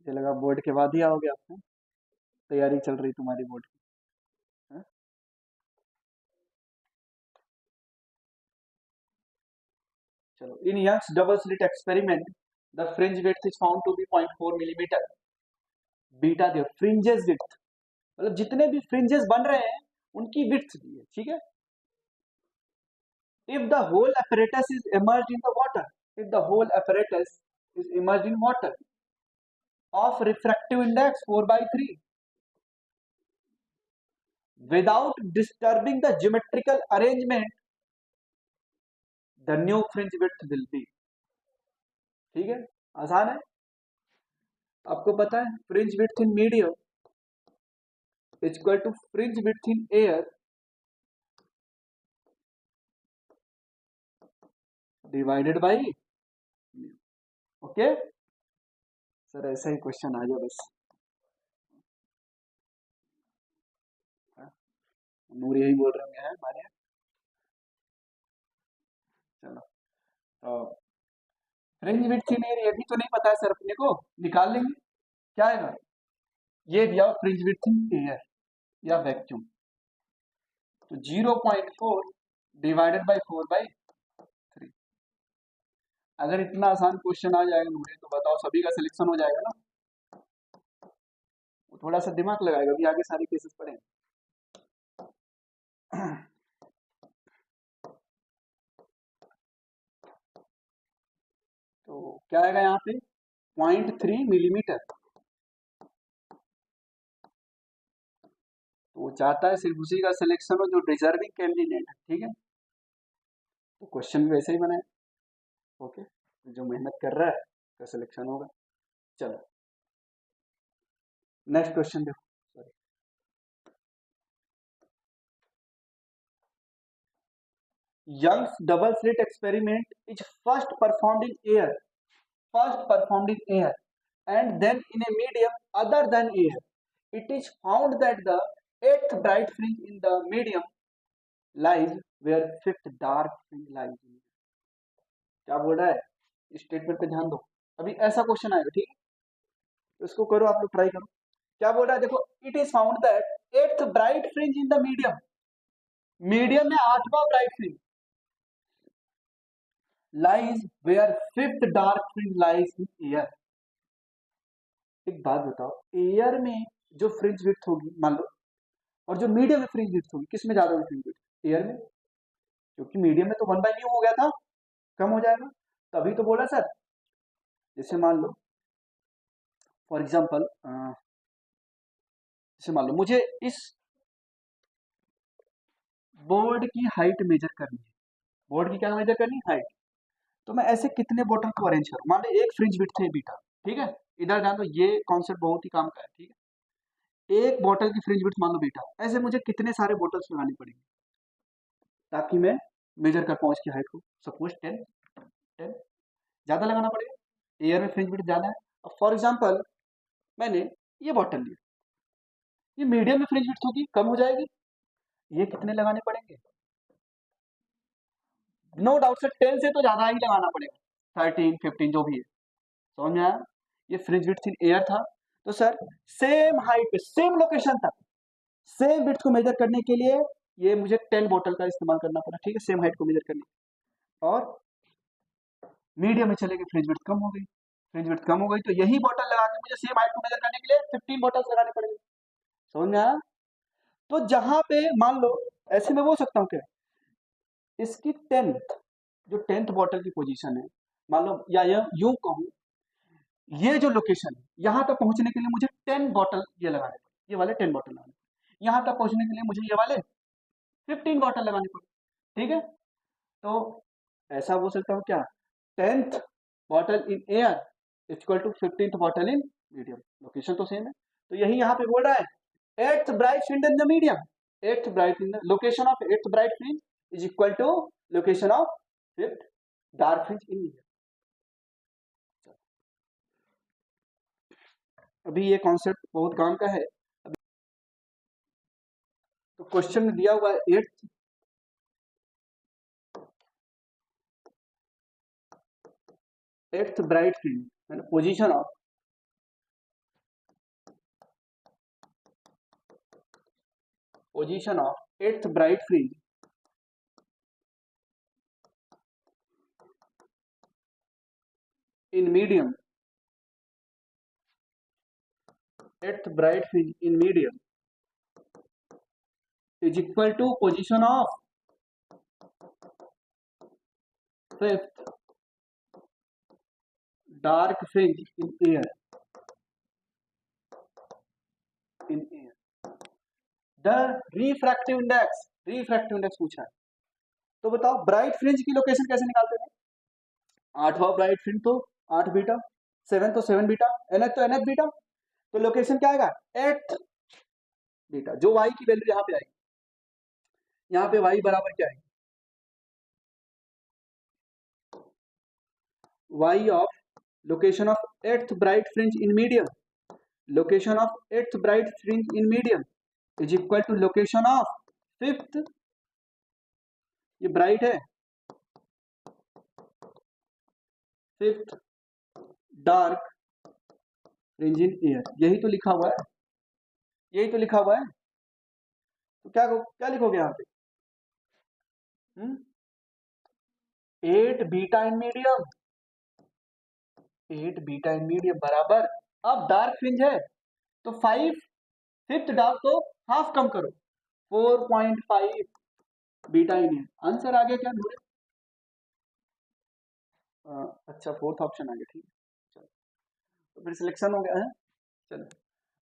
[SPEAKER 1] मुझे लगा बोर्ड के बाद ही आओगे आप, हाँ? तैयारी चल रही तुम्हारी बोर्ड की, हाँ? चलो, in Young's double slit experiment the fringe width is found to be 0.4 millimetre beta, the fringes width, मतलब जितने भी फ्रिंजेस बन रहे हैं उनकी विड्थ दी है। ठीक है, if the whole apparatus is immersed in the water, if the whole apparatus is immersed in water of refractive index 4 by 3 without disturbing the geometrical arrangement, the new fringe width will be। ठीक है, आसान है। आपको पता है fringe width in medium equal to fringe width in air divided by, okay sir, ऐसा ही क्वेश्चन आ जाए बस। नूर यही बोल रहे हैं हमारे यहाँ। चलो, तो फ्रिंज विड्थ इन एयर ये भी तो नहीं पता है सर अपने को, निकाल लेंगे। क्या आएगा, ये दिया फ्रिंज विड्थ इन एयर या वैक्यूम, तो 0.4 डिवाइडेड बाई 4/3। अगर इतना आसान क्वेश्चन आ जाएगा मुझे, तो बताओ सभी का सिलेक्शन हो जाएगा ना। वो थोड़ा सा दिमाग लगाएगा, अभी आगे सारे केसेस पढ़े। तो क्या आएगा यहाँ पे, 0.3 मिलीमीटर। तो वो चाहता है सिर्फ उसी का सिलेक्शन हो जो डिजर्विंग कैंडिडेट है। ठीक है, तो क्वेश्चन भी वैसे ही बनाए। ओके, जो मेहनत कर रहा है उसका सिलेक्शन होगा। चलो नेक्स्ट क्वेश्चन देखो। Sorry, Young's double slit experiment is first performed in air, and then in a medium other than air. It is found that the eighth bright fringe in the medium lies where fifth dark fringe lies in it. क्या बोल रहा है, स्टेटमेंट पे ध्यान दो। अभी ऐसा क्वेश्चन आएगा, ठीक है, तो इसको करो, आप लोग ट्राई करो। क्या बोल रहा है देखो, it is found that eighth bright fringe in the medium, medium में आठवां bright fringe lies where fifth dark fringe lies in air। एक बात बताओ, एयर में जो फ्रिंज विड्थ होगी मान लो, और जो मीडियम में फ्रिंज विड्थ होगी, किस में ज्यादा होगी फ्रिंज विड्थ? एयर में, क्योंकि मीडियम में तो 1/μ हो गया था, कम हो जाएगा। तभी तो बोला सर, जैसे मान लो फॉर एग्जाम्पल, जैसे मान लो मुझे इस बोर्ड की हाइट मेजर करनी है, बोर्ड की क्या मेजर करनी है? हाइट। तो मैं ऐसे कितने बोतल को अरेंज करूं? मान लो एक फ्रिंज विड्थ है बीटा, ठीक है, इधर जान दो, ये कॉन्सेप्ट बहुत ही काम का है, ठीक है। एक बोतल की फ्रिंज विड्थ मान लो बीटा, ऐसे मुझे कितने सारे बोतल्स लगाने पड़ेंगे ताकि मैं मेजर कर पाऊँ इसकी हाइट को? सपोज 10 ज्यादा लगाना पड़ेगा, एयर में फ्रिंज विड्थ ज्यादा है। अब फॉर एग्जाम्पल मैंने ये बोतल लिया, ये मीडियम में फ्रिंज विड्थ होगी, कम हो जाएगी, ये कितने लगाने पड़ेंगे? नो डाउट सर 10 से तो ज्यादा ही लगाना पड़ेगा, 13 15 जो भी है। समझ में आया? ये फ्रिंज विड्थ इन एयर था, तो सर सेम हाइट पे सेम लोकेशन तक सेम विड्थ को मेजर करने के लिए ये मुझे 10 बोतल का इस्तेमाल करना पड़ा, ठीक है, सेम हाइट को मेजर करने। और मीडियम में चले गए, फ्रिंज विड्थ कम हो गई, फ्रिंज विड्थ कम हो गई, तो यही बोतल लगा के मुझे सेम हाइट को मेजर करने के लिए 15 बोतल्स लगाने पड़ेंगे। समझ में आया? तो जहां पे मान लो ऐसे मैं बोल सकता हूँ क्या, इसकी 10th, जो 10th बॉटल की पोजीशन है मान लो, या यूं कहूं, ये जो लोकेशन है यहां तक पहुंचने के लिए मुझे 10 बॉटल ये लगाने पड़े, ये वाले 10 बॉटल लगाने पड़े। यहां तक पहुंचने के लिए मुझे ये वाले 15 बॉटल लगाने पड़े, ठीक है। तो ऐसा बोल सकता हूँ क्या, 10th bottle in air equal to 15th bottle in medium, location तो सेम है। तो यही यहाँ पे बोल रहा है, 8th bright fringe in the medium, 8th bright in the location of 8th bright fringe is equal to location of 5th dark fringe in medium. अभी ये कॉन्सेप्ट बहुत काम का है। तो क्वेश्चन में दिया हुआ है 8th ब्राइट फ्रिंज है ना, position of position of 8th bright fringe in medium, 8th bright fringe in medium is equal to position of 5th dark fringe in air, the refractive index पूछा है। तो बताओ ब्राइट फ्रिंज की लोकेशन कैसे निकालते हैं? 8वां ब्राइट फ्रिंज तो 8 बीटा, 7 तो 7 बीटा, nth तो nth बीटा, तो लोकेशन क्या आएगा? 8 बीटा। जो y की वैल्यू यहाँ पे आएगी, यहाँ पे y बराबर क्या है, y of location of 8th bright fringe in medium, location of 8th bright fringe in medium is equal to location of 5th, ये ब्राइट है, 5th dark fringe in air, यही तो लिखा हुआ है, यही तो लिखा हुआ है। तो क्या क्या लिखोगे यहाँ पे? 8 beta in medium, 8 beta in medium बराबर, अब डार्क फ्रिंज है तो 5 5th डार्क को हाफ कम करो, 4.5 बीटा इन एयर। आंसर आ गया क्या ढूंढे? अच्छा फोर्थ ऑप्शन आ गया, ठीक है, चलो तो फिर सिलेक्शन हो गया है। चलो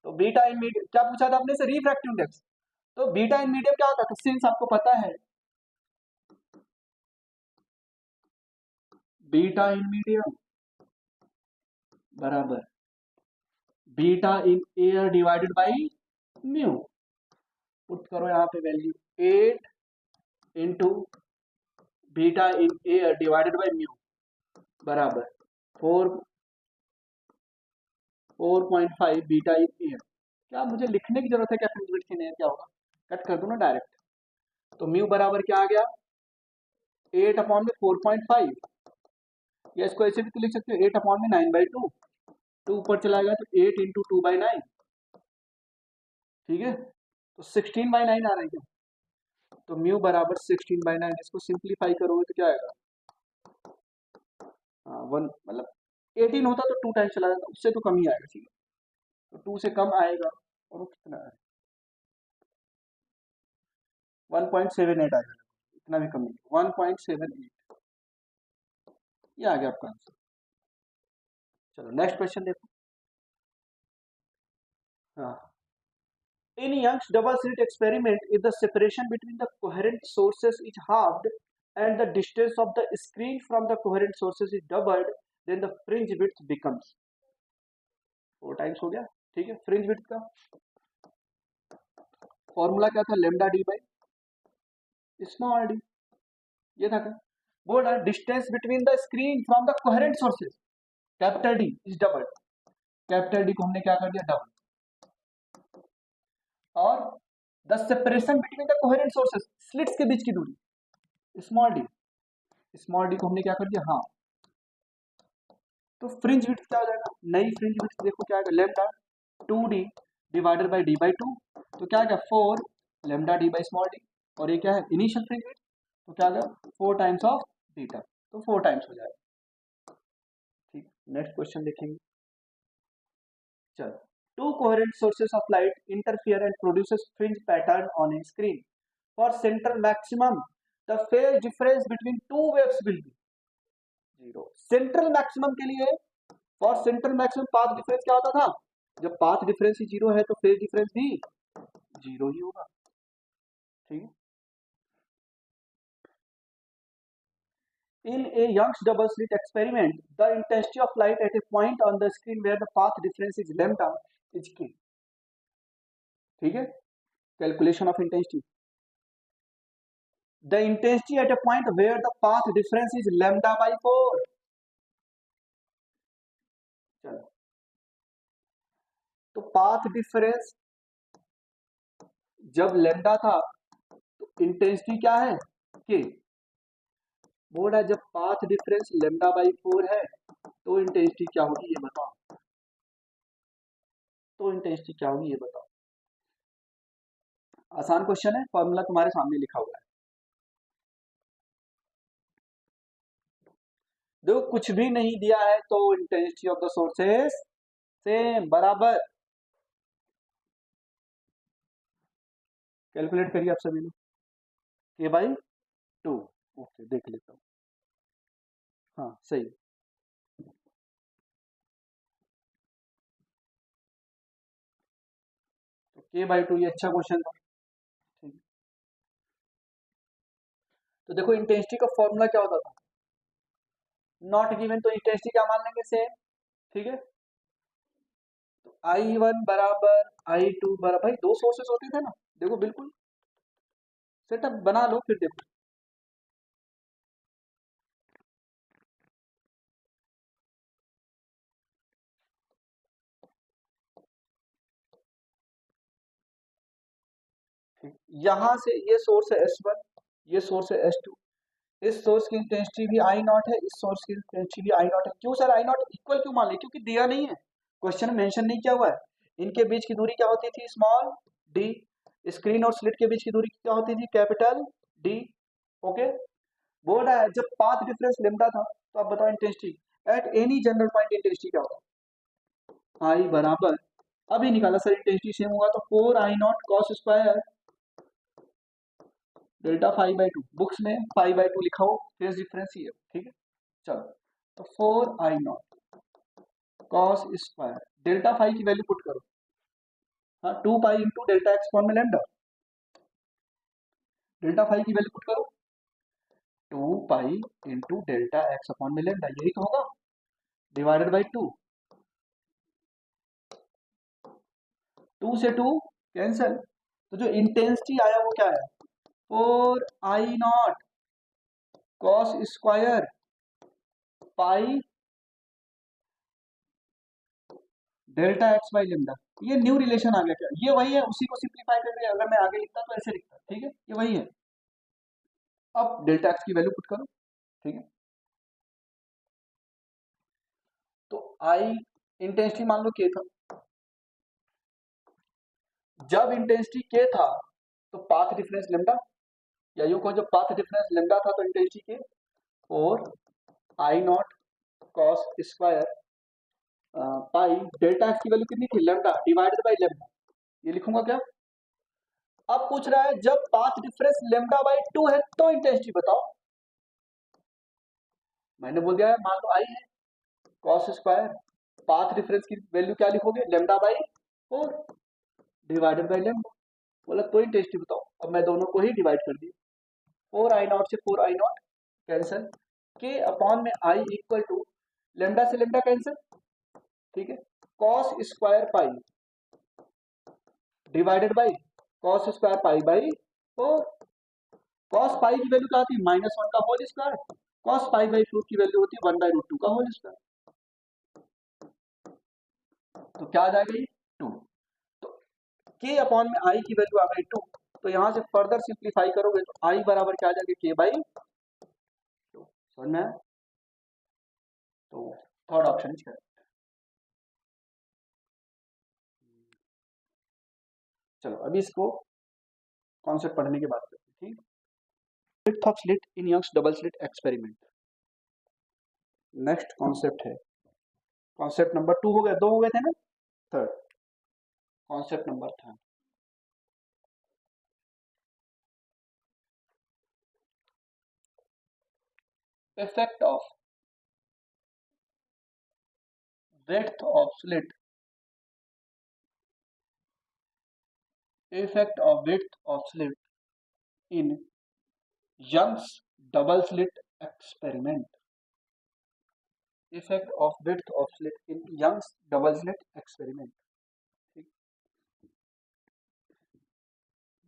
[SPEAKER 1] तो बीटा इन मीडियम क्या पूछा था आपने से? Refractive index. तो बीटा इन मीडियम क्या होता है? तो सिंस आपको पता है बीटा इन मीडियम बराबर beta in air divided by mu. Put करो यहाँ पे value 8 into beta in air divided by mu बराबर 4.5 बीटा इन एयर। क्या मुझे लिखने की जरूरत है क्या फ्रिंज विड्थ की? नहीं, क्या होगा, कट कर दो ना डायरेक्ट। तो म्यू बराबर क्या आ गया 8 अपॉन में 4.5, या इसको ऐसे भी तो लिख सकते हो 8 अपॉन में 9/2, 2 ऊपर चला गया तो 8 इंटू 2/9, ठीक है। तो 16/9 आ रहा है क्या? तो म्यू बराबर 16/9, इसको सिंप्लीफाई करोगे तो क्या आएगा, हाँ 1, मतलब 18 होता तो 2 टाइम्स चला जाता, उससे तो कम ही आएगा, ठीक है। तो 2 से कम आएगा, और वो कितना है 1.78 आएगा, इतना भी कम नहीं, 1.78, ये आ गया आपका आंसर। चलो नेक्स्ट क्वेश्चन देखो। हाँ, in Young's double slit experiment, if the separation between the coherent sources is halved and the distance of the screen from the coherent sources is doubled, then the fringe width becomes 4 times हो गया, ठीक है। फ्रिंज विड्थ का फॉर्मूला क्या था, lambda D by small D, ये था क्या? बोल रहा है distance between the screen from the coherent sources capital D is double, capital D को हमने क्या कर दिया डबल, और the separation between the coherent sources slits के बीच की दूरी स्मॉल डी, स्मॉल डी को हमने क्या कर दिया हाँ। तो फ्रिंज विड्थ क्या हो जाएगा, नई फ्रिंज विड्थ देखो क्या आएगा, lambda 2d divided by D by 2, तो क्या आ गया 4 lambda D by small D, और ये क्या है इनिशियल फ्रिंज विड्थ, तो क्या आ गया 4 टाइम्स ऑफ बीटा, तो 4 टाइम्स हो जाएगा, ठीक। नेक्स्ट क्वेश्चन देखेंगे। चलो, two coherent sources of light interfere and produces fringe pattern on a screen. For central maximum, the phase difference between two waves will be 0. Central maximum के लिए, for central maximum path difference क्या होता था, जब पाथ डिफरेंस ही 0 है तो फेज डिफरेंस भी 0 ही होगा, ठीक है। In a Young's double slit experiment, the intensity of light at a point on the screen where the path difference is lambda is k, ठीक है। Calculation of intensity, the intensity at a point where the path difference is lambda by 4, चलो तो पाथ डिफरेंस जब लैम्डा था तो इंटेंसिटी क्या है के, बोल रहा है जब पाथ डिफरेंस लैम्डा बाई 4 है तो इंटेंसिटी क्या होगी ये बताओ, तो इंटेंसिटी क्या होगी ये बताओ। आसान क्वेश्चन है, फॉर्मूला तुम्हारे सामने लिखा हुआ है, देखो कुछ भी नहीं दिया है तो intensity of the sources same बराबर, कैलकुलेट करिए आप सभी लोग, के बाई 2, ओके देख लेता हूँ, हाँ सही, तो के बाई 2 ये अच्छा क्वेश्चन था, ठीक। तो देखो इंटेंसिटी का फॉर्मूला क्या होता था, नॉट गिवन तो इंटेंसिटी क्या मान लेंगे सेम, ठीक है। तो I1 बराबर I2 बराबर, भाई दो सोर्सेस होते थे ना, देखो बिल्कुल सेटअप बना लो फिर देखो, ठीक। यहां से ये सोर्स है S1, ये सोर्स है S2, इस सोर्स की इंटेंसिटी भी आई नॉट है, इस सोर्स की इंटेंसिटी भी आई नॉट है, क्यों सर आई नॉट इक्वल क्यों मान ली, क्योंकि दिया नहीं है, क्वेश्चन मेंशन नहीं किया हुआ है। इनके बीच की दूरी क्या होती थी स्मॉल डी, स्क्रीन और स्लिट के बीच की दूरी क्या होती थी कैपिटल डी, ओके। बोल रहा है जब पाथ डिफरेंस लेमडा था तो आप बताओ intensity at any general point intensity क्या होता, आई बराबर, अभी निकाला सर इंटेंसिटी सेम होगा तो 4I0 cos square delta 5/2, books में 5/2 लिखा हो, फेज डिफरेंस ही है, ठीक है। चलो तो 4I0 कॉस स्क्वायर डेल्टा 5 की वैल्यू पुट करो, हाँ 2 pi into delta x form में लैम्डा, डेल्टा 5 की वैल्यू पुट करो, 2 pi into delta x upon में लेमडा, यही तो होगा, डिवाइडेड बाई 2। 2 से 2 कैंसल, तो जो इंटेंसिटी आया वो क्या है, 4 I0 cos square pi delta x by lambda. ये न्यू रिलेशन आ गया क्या, ये वही है, उसी को सिंप्लीफाई करके अगर मैं आगे लिखता तो ऐसे लिखता, ठीक है, ये वही है। अब डेल्टा एक्स की वैल्यू पुट करो, ठीक है, तो आई इंटेंसिटी मान लो के था, जब इंटेंसिटी के था तो पाथ डिफरेंस लेमडा, या यूं को जब पाथ डिफरेंस लेमडा था तो इंटेंसिटी के, और I0 cos square pi delta x की वैल्यू कितनी थी, लेमडा डिवाइडेड बाई लेमडा, ये लिखूंगा क्या। अब पूछ रहा है जब पाथ डिफरेंस लेमडा बाई 2 है तो इंटेंसिटी बताओ, मैंने बोल दिया है मान लो आई है, कॉस स्क्वायर पाथ डिफरेंस की वैल्यू क्या लिखोगे, lambda by 4 divided by lambda, बोला तो इंटेंसिटी बताओ। अब मैं दोनों को ही डिवाइड कर दिया, 4I0 से 4I0 कैंसिल, के अपॉन में आई इक्वल टू लेमडा से लेमडा कैंसिल, ठीक है, cos square pi divided by cos square pi by 4। Cos pi की वैल्यू क्या आती है, -1 का whole square, cos pi by 4 की वैल्यू होती है 1/√2 का होल स्क्वायर, तो क्या आ जाएगा ये 2। तो के अपॉन में आई की वैल्यू आ गई 2, तो यहां से फर्दर सिंप्लीफाई करोगे तो आई बराबर क्या आ जाएगा, के बाई 2, समझ में आया? तो थर्ड ऑप्शन इज करेक्ट। चलो अभी इसको कॉन्सेप्ट पढ़ने के बाद करते हैं, ठीक। Width of slit in Young's double slit experiment, next concept है, कॉन्सेप्ट नंबर 2 हो गया, 2 हो गए थे ना, थर्ड कॉन्सेप्ट नंबर था effect of width of slit, effect of width of slit in Young's double slit experiment, effect of width of slit in Young's double slit experiment,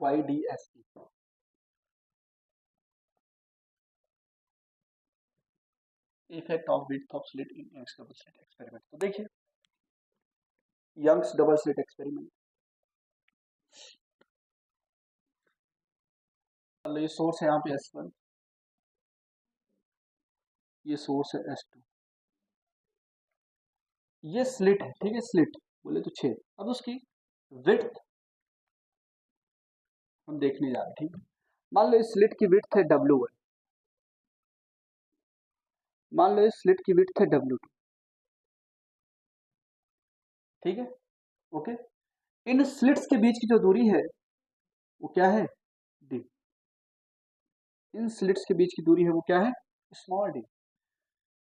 [SPEAKER 1] YDSE, effect of width of slit in Young's double slit experiment। तो देखिए Young's double slit experiment, ये सोर्स है यहाँ पे S1, ये सोर्स है S2, ये स्लिट है, ठीक है, स्लिट बोले तो छेद। अब उसकी विड्थ हम देखने जा रहे हैं, ठीक है, मान लो इस स्लिट की विड्थ है W1, मान लो इस स्लिट की विड्थ है W2, ठीक है, ओके। इन स्लिट्स के बीच की जो दूरी है वो क्या है, डी। इन स्लिट्स के बीच की दूरी है वो क्या है, स्मॉल डी।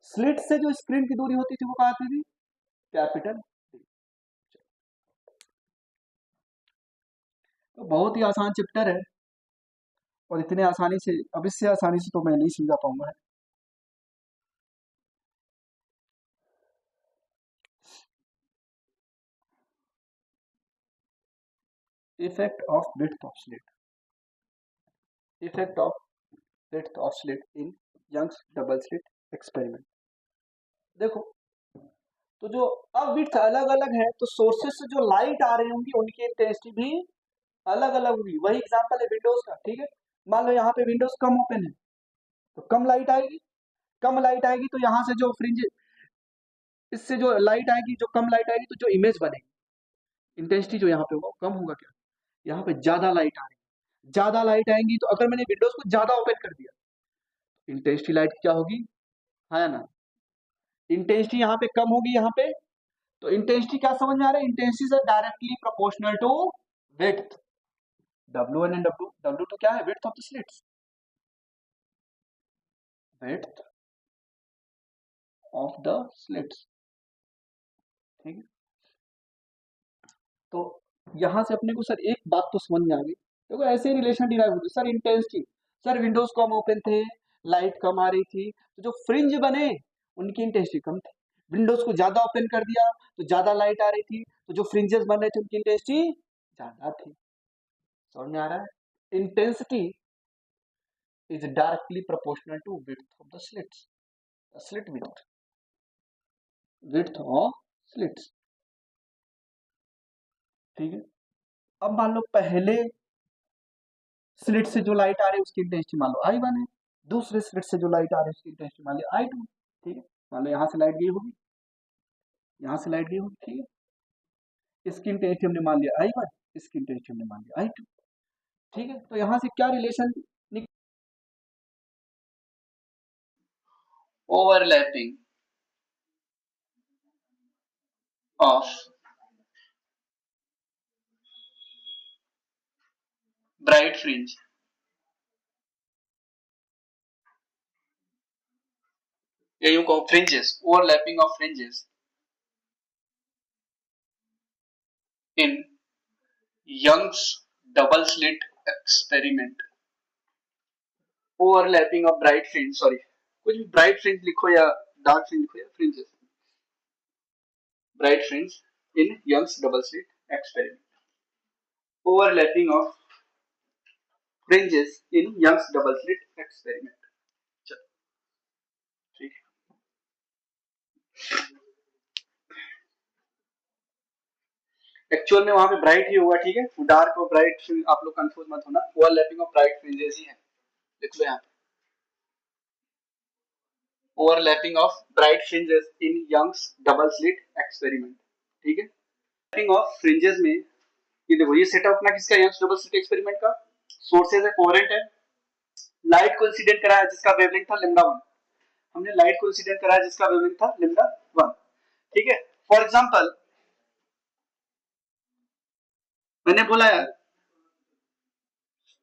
[SPEAKER 1] स्लिट से जो स्क्रीन की दूरी होती थी वो क्या आती थी, कैपिटल डी। तो बहुत ही आसान चैप्टर है, और इतने आसानी से, अब इससे आसानी से तो मैं नहीं समझा पाऊंगा। Effect of width of slit, effect of width of slit in Young's double slit experiment. देखो तो जो अब विड्थ अलग अलग है तो सोर्सेस से जो लाइट आ रही होंगी उनकी इंटेंसिटी भी अलग अलग होगी। वही एग्जांपल है विंडोज का, ठीक है, मान लो यहाँ पे विंडोज कम ओपन है तो कम लाइट आएगी, कम लाइट आएगी तो यहाँ से जो फ्रिंज, इससे जो लाइट आएगी, जो कम लाइट आएगी तो जो इमेज बनेगी, इंटेंसिटी जो यहाँ पे होगा कम होगा क्या, यहाँ पे ज्यादा लाइट आ रही है, ज्यादा लाइट आएंगी तो अगर मैंने विंडोज को ज्यादा ओपन कर दिया इंटेंसिटी लाइट क्या होगी, है ना, इंटेंसिटी यहाँ पे कम होगी यहाँ पे, तो इंटेंसिटी क्या समझ में आ रहा है, इंटेंसिटी से directly proportional to width, W1 and W2 क्या है, width of the slits, width of the slits, ठीक है। तो यहां से अपने को सर एक बात तो समझ में आ गई, देखो ऐसे रिलेशन डिराइव होते सर, इंटेंसिटी, सर विंडोज कम ओपन थे, लाइट कम आ रही थी, तो जो फ्रिंज बने उनकी इंटेंसिटी कम थी। विंडोज को ज्यादा ओपन कर दिया तो ज्यादा लाइट आ रही थी, तो जो फ्रिंजेस बन रहे थे उनकी इंटेंसिटी ज्यादा थी। समझ में आ रहा है? Intensity is directly proportional to width of the slits, slit width of slits. ठीक है, अब मान लो पहले स्लिट से जो लाइट आ रही है उसकी इंटेंसिटी मान लो I1 है, दूसरे स्लिट से जो लाइट आ रही है उसकी इंटेंसिटी मान लो I2। ठीक है, मान लो यहाँ से लाइट गई होगी, यहाँ से लाइट गई होगी। ठीक है, इसकी इंटेंसिटी हमने मान लिया I1, इसकी इंटेंसिटी हमने मान लिया I2। ठीक है, तो यहाँ से क्या relation,
[SPEAKER 2] overlapping of bright fringe या यूं कहो fringes, overlapping of fringes in Young's double slit experiment। overlapping of bright fringe, sorry कुछ भी bright fringe लिखो या dark fringe लिखो या fringes, bright fringe in Young's double slit experiment, overlapping of fringes in Young's double slit experiment। चलो ठीक है, एक्चुअल में वहां पे ब्राइट ही होगा। ठीक है, डार्क और ब्राइट आप लोग कंफ्यूज मत होना, ओवरलैपिंग ऑफ ब्राइट फ्रिंजेस ही है, लिख लो यहाँ पे, overlapping of bright fringes in Young's double slit experiment. ठीक है, ओवरलैपिंग ऑफ फ्रिंजेस में ये देखो, ये सेटअप अपना किसका, यंग्स डबल स्लिट एक्सपेरिमेंट का। सोर्सेज है, कोहेरेंट है, लाइट को इंसिडेंट कराया जिसका वेवलेंथ था λ1, हमने लाइट को इंसिडेंट कराया जिसका वेवलेंथ था λ1। ठीक है, फॉर एग्जांपल मैंने बोला यार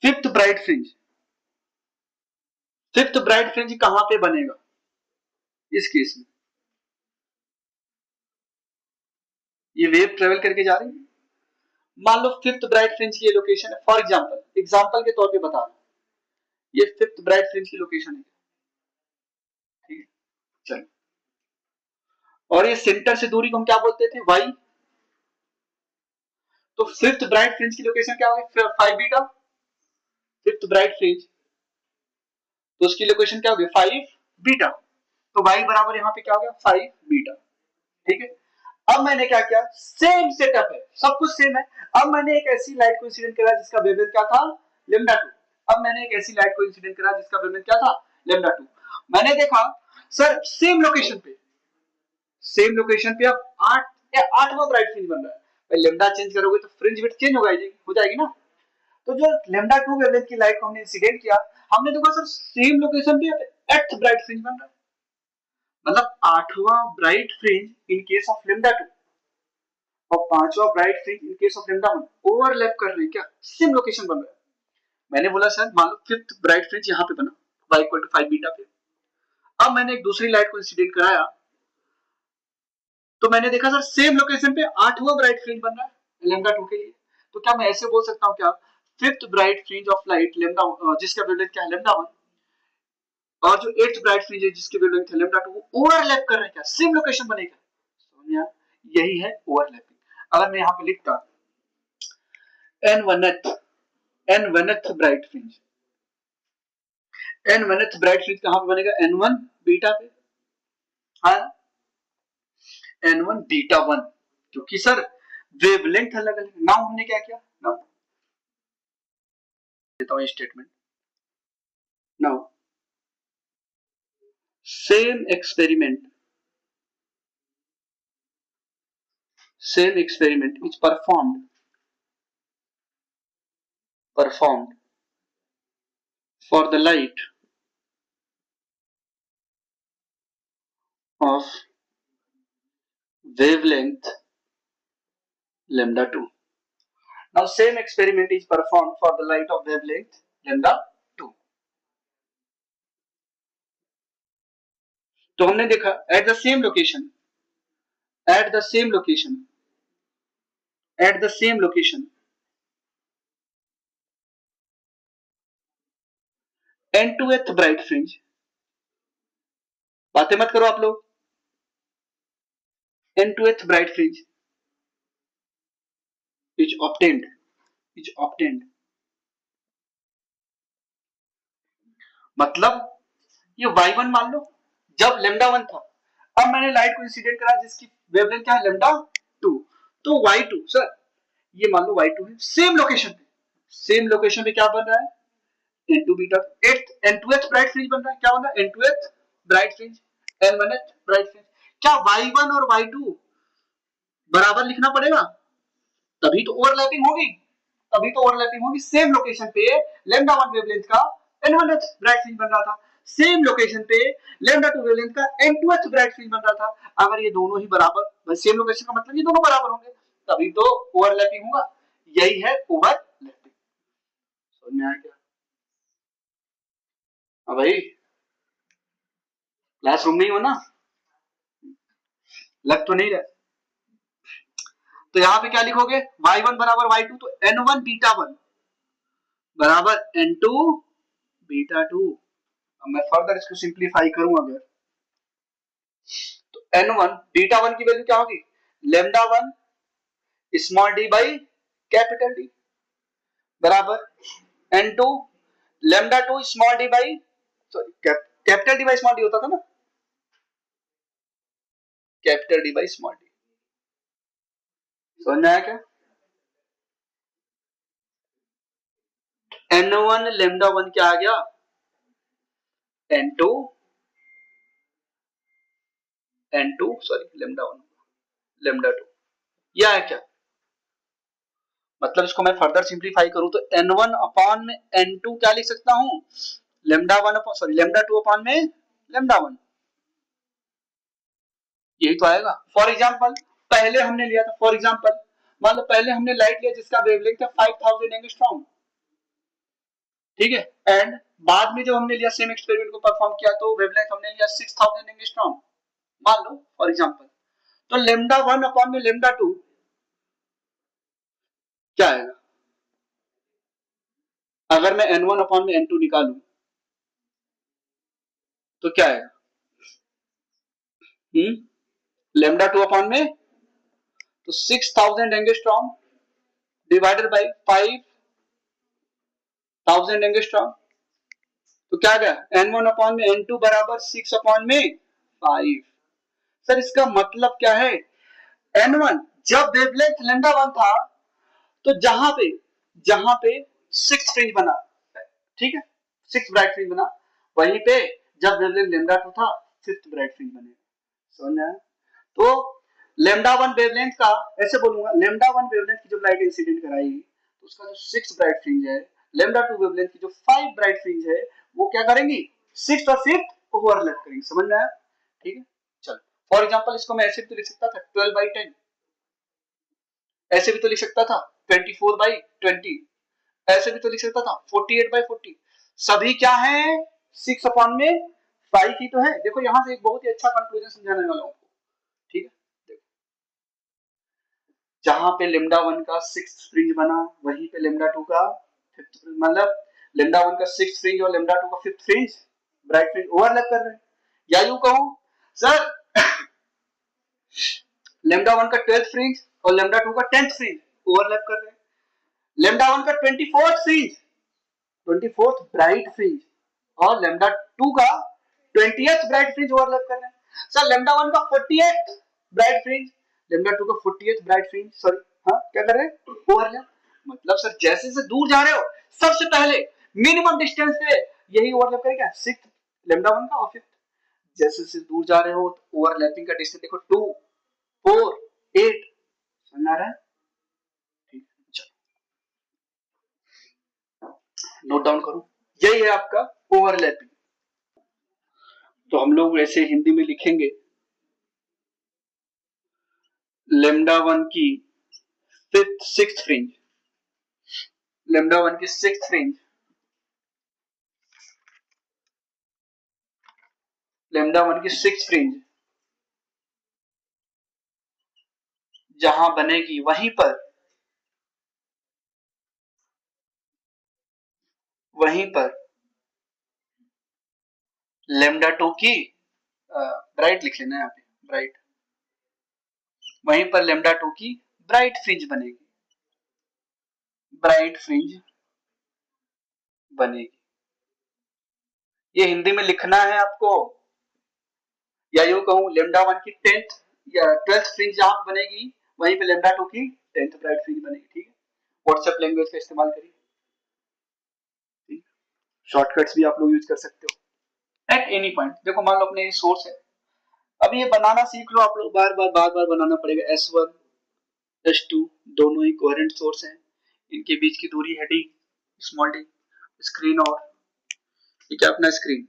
[SPEAKER 2] fifth bright fringe, fifth bright fringe कहां पे बनेगा इस केस में, ये वेव ट्रेवल करके जा रही है, मान लो फिफ्थ ब्राइट फ्रिंज की लोकेशन है, फॉर एग्जांपल एग्जांपल के तौर पे बता रहा हूं, ये फिफ्थ ब्राइट फ्रिंज की लोकेशन है। ठीक है, चलो, और ये सेंटर से दूरी को हम क्या बोलते थे, y। तो फिफ्थ ब्राइट फ्रिंज की लोकेशन क्या होगी, 5 बीटा, फिफ्थ ब्राइट फ्रिंज, तो उसकी लोकेशन क्या होगी 5 बीटा, तो y बराबर यहाँ पे क्या हो गया 5 बीटा। ठीक है, अब मैंने क्या किया, सेम सेटअप है, सब कुछ सेम है। अब मैंने एक ऐसी लाइट को इंसिडेंट करा जिसका वेवलेंथ क्या था λ2, अब मैंने एक ऐसी लाइट को इंसिडेंट करा जिसका वेवलेंथ क्या था λ2। मैंने देखा सर सेम लोकेशन पे, सेम लोकेशन पे अब 8 या 8वां ब्राइट फ्रिंज बन रहा है, भाई लेमडा चेंज करोगे तो फ्रिंज विड्थ चेंज हो जाएगी ना। तो जो λ2 वेवलेंथ की लाइट को हमने इंसिडेंट किया, हमने देखा सर सेम लोकेशन पे 8th ब्राइट फ्रिंज बन रहा है, मतलब 8वां bright fringe in case of λ2 और 5वां bright fringe in case of λ1 overlap कर रहे हैं, क्या सेम लोकेशन बन रहा है। मैंने बोला सर मान लो फिफ्थ ब्राइट फ्रिंज यहाँ पे बना y इक्वल टू 5 बीटा पे, अब मैंने एक दूसरी लाइट को इंसिडेंट कराया, तो मैंने देखा सर सेम लोकेशन पे 8वां ब्राइट फ्रिंज बन रहा है λ2 के लिए, तो क्या मैं ऐसे बोल सकता हूँ क्या, fifth bright fringe of light λ जिसका वेवलेंथ क्या है λ1, और जो एट्थ ब्राइट फ्रिंज है जिसकी वेवलेंथ है λ2, वो ओवरलैप कर रहे हैं, क्या सेम लोकेशन बनेगा। समझ में आया? यही है ओवरलैपिंग। अगर मैं यहाँ पे लिखता n1th n1th bright fringe, n1th bright fringe कहां पे बनेगा, n1 बीटा पे, हाँ n1 बीटा 1, क्योंकि सर वेवलेंथ अलग अलग। नाउ हमने क्या किया, नाउ देता हूं statement, now same experiment is performed for the light of wavelength λ2। Now same experiment is performed for the light of wavelength λ2। तो हमने देखा at the same location, at the same location, at the same location n2th bright fringe, बातें मत करो आप लोग। n2th bright fringe is obtained मतलब ये y1 मान लो जब λ1 था, अब मैंने लाइट को इंसिडेंट करा जिसकी वेवलेंथ क्या है λ2, तो y2 सर ये मान लो y2 है, सेम लोकेशन पे क्या बन रहा है n2 beta n2th bright fringe बन रहा है, क्या बन रहा है n2th bright fringe n1th bright fringe. क्या y1 और y2 बराबर लिखना पड़ेगा तभी तो ओवरलैपिंग होगी, सेम लोकेशन पे λ1 वेवलेंथ का n1th ब्राइट फ्रिंज बन रहा था, सेम लोकेशन पे λ2 वेवलेंथ का n2th ब्राइट फ्रिंज बन रहा था। अगर ये दोनों ही बराबर, सेम लोकेशन का मतलब ये दोनों बराबर होंगे तभी तो ओवरलैपिंग होगा, यही है ओवरलैपिंग। समझ में आया क्या? हाँ भाई क्लासरूम में ही हो ना, लग तो नहीं रहा। तो यहाँ पे क्या लिखोगे y1 बराबर y2, तो n1 बीटा 1 बराबर n2 बीटा 2। अब मैं फर्दर इसको सिंप्लीफाई करूं अगर, तो n1 बीटा 1 की वैल्यू क्या होगी λ1 small d by capital D बराबर n2 λ2 small d by sorry capital D by small d होता था ना, capital D by small d. समझ में आया क्या? n1 λ1 क्या आ गया n2 सॉरी λ1 λ2, यह है क्या? मतलब इसको मैं फर्दर सिंप्लीफाई करूं तो n1 अपॉन में n2 क्या लिख सकता हूं λ1 अपॉन सॉरी λ2 अपॉन में λ1, यही तो आएगा। फॉर एग्जांपल पहले हमने लिया था, फॉर एग्जांपल मान लो पहले हमने लाइट लिया जिसका वेवलेंथ है 5000 एंगस्ट्रॉम, ठीक है, एंड बाद में जब हमने लिया सेम एक्सपेरिमेंट को परफॉर्म किया तो वेवलेंथ हमने लिया 6000 एंगस्ट्रॉम मान लो फॉर एग्जांपल, तो λ1 अपॉन में λ2 क्या आएगा? अगर मैं n1 अपॉन में n2 निकालूं तो क्या आएगा λ2 अपॉन में तो 6000 एंगस्ट्रॉम डिवाइडेड बाई 5000 एंगस्ट्रॉम, तो क्या गया n1 अपॉन में n2 बराबर 6 अपॉन में 5। सर इसका मतलब क्या है n1 जब वेवलेंथ λ1 था तो जहां पे 6 फ्रिंज बना, ठीक है 6 ब्राइट फ्रिंज बना, वहीं पे जब वेवलेंथ λ2 था 5th ब्राइट फ्रिंज बने। समझ आया? तो λ1 वेवलेंथ का ऐसे बोलूंगा λ1 वेवलेंथ की जब लाइट इंसिडेंट कराएगी तो उसका जो 6 ब्राइट फ्रिंज है, λ2 वेवलेंथ की जो 5 ब्राइट फ्रिंज है वो क्या करेंगी 6 और 5 ओवरलैप करेंगे। समझ में आया? ठीक है चलो फॉर एग्जांपल इसको मैं ऐसे भी तो लिख सकता था 12/10, ऐसे भी तो लिख सकता था 24/20, ऐसे भी तो लिख सकता था 48/40, सभी क्या है 6 अपॉन में 5 ही तो है। देखो यहां से एक बहुत ही अच्छा कंक्लूजन समझाने वाला हूं, ठीक है देखो जहां पे λ1 का 6th फ्रिंज बना वहीं पे λ2 का 5th फ्रिंज, मतलब λ1 का 6th फ्रिंज और λ2 का 5th fringe bright fringe overlap कर रहे हैं, या यूं कहूं सर λ1 का 12th फ्रिंज और λ2 का 10th फ्रिंज ओवरलैप कर रहे हैं, λ1 का 24th fringe 24th bright fringe और λ2 का 20th ब्राइट फ्रिंज ओवरलैप कर रहे हैं। सर λ1 का 40th ब्राइट फ्रिंज λ2 का 40th ब्राइट फ्रिंज सॉरी हाँ क्या कर रहे हैं ओवरलैप। मतलब सर जैसे से दूर जा रहे हो सबसे पहले मिनिमम डिस्टेंस पे यही ओवरलैप करेगा 6th λ1 का और 5th, जैसे से दूर जा रहे हो तो ओवरलैपिंग का डिस्टेंस देखो 2 4 8, समझ आ रहा है? ठीक चलो नोट डाउन करो, यही है आपका ओवरलैपिंग। तो हम लोग ऐसे हिंदी में लिखेंगे λ1 की 6th फ्रिंज, λ1 की 6th फ्रिंज λ1 की 6th फ्रिंज जहां बनेगी वहीं पर λ2 की ब्राइट लिख लेना है यहाँ पे, ब्राइट, वहीं पर लेमडा 2 की ब्राइट फ्रिंज बनेगी, ब्राइट फ्रिंज बनेगी। ये हिंदी में लिखना है आपको, या यूं कहूं लेमडा 1 की 10th या 12th फ्रिंज जहां पे बनेगी वहीं पे लेमडा 2 की 10th ब्राइट फ्रिंज बनेगी। ठीक है, व्हाट्सएप लैंग्वेज का इस्तेमाल करिए, शॉर्टकट्स भी आप लोग यूज कर सकते हो। एट एनी पॉइंट, देखो मान लो अपने सोर्स है, अब ये बनाना सीख लो आप लोग, बार बार बनाना पड़ेगा। S1 S2 दोनों ही कोहेरेंट सोर्स हैं, इनके बीच की दूरी है d, स्मॉल d। स्क्रीन और ये क्या अपना स्क्रीन,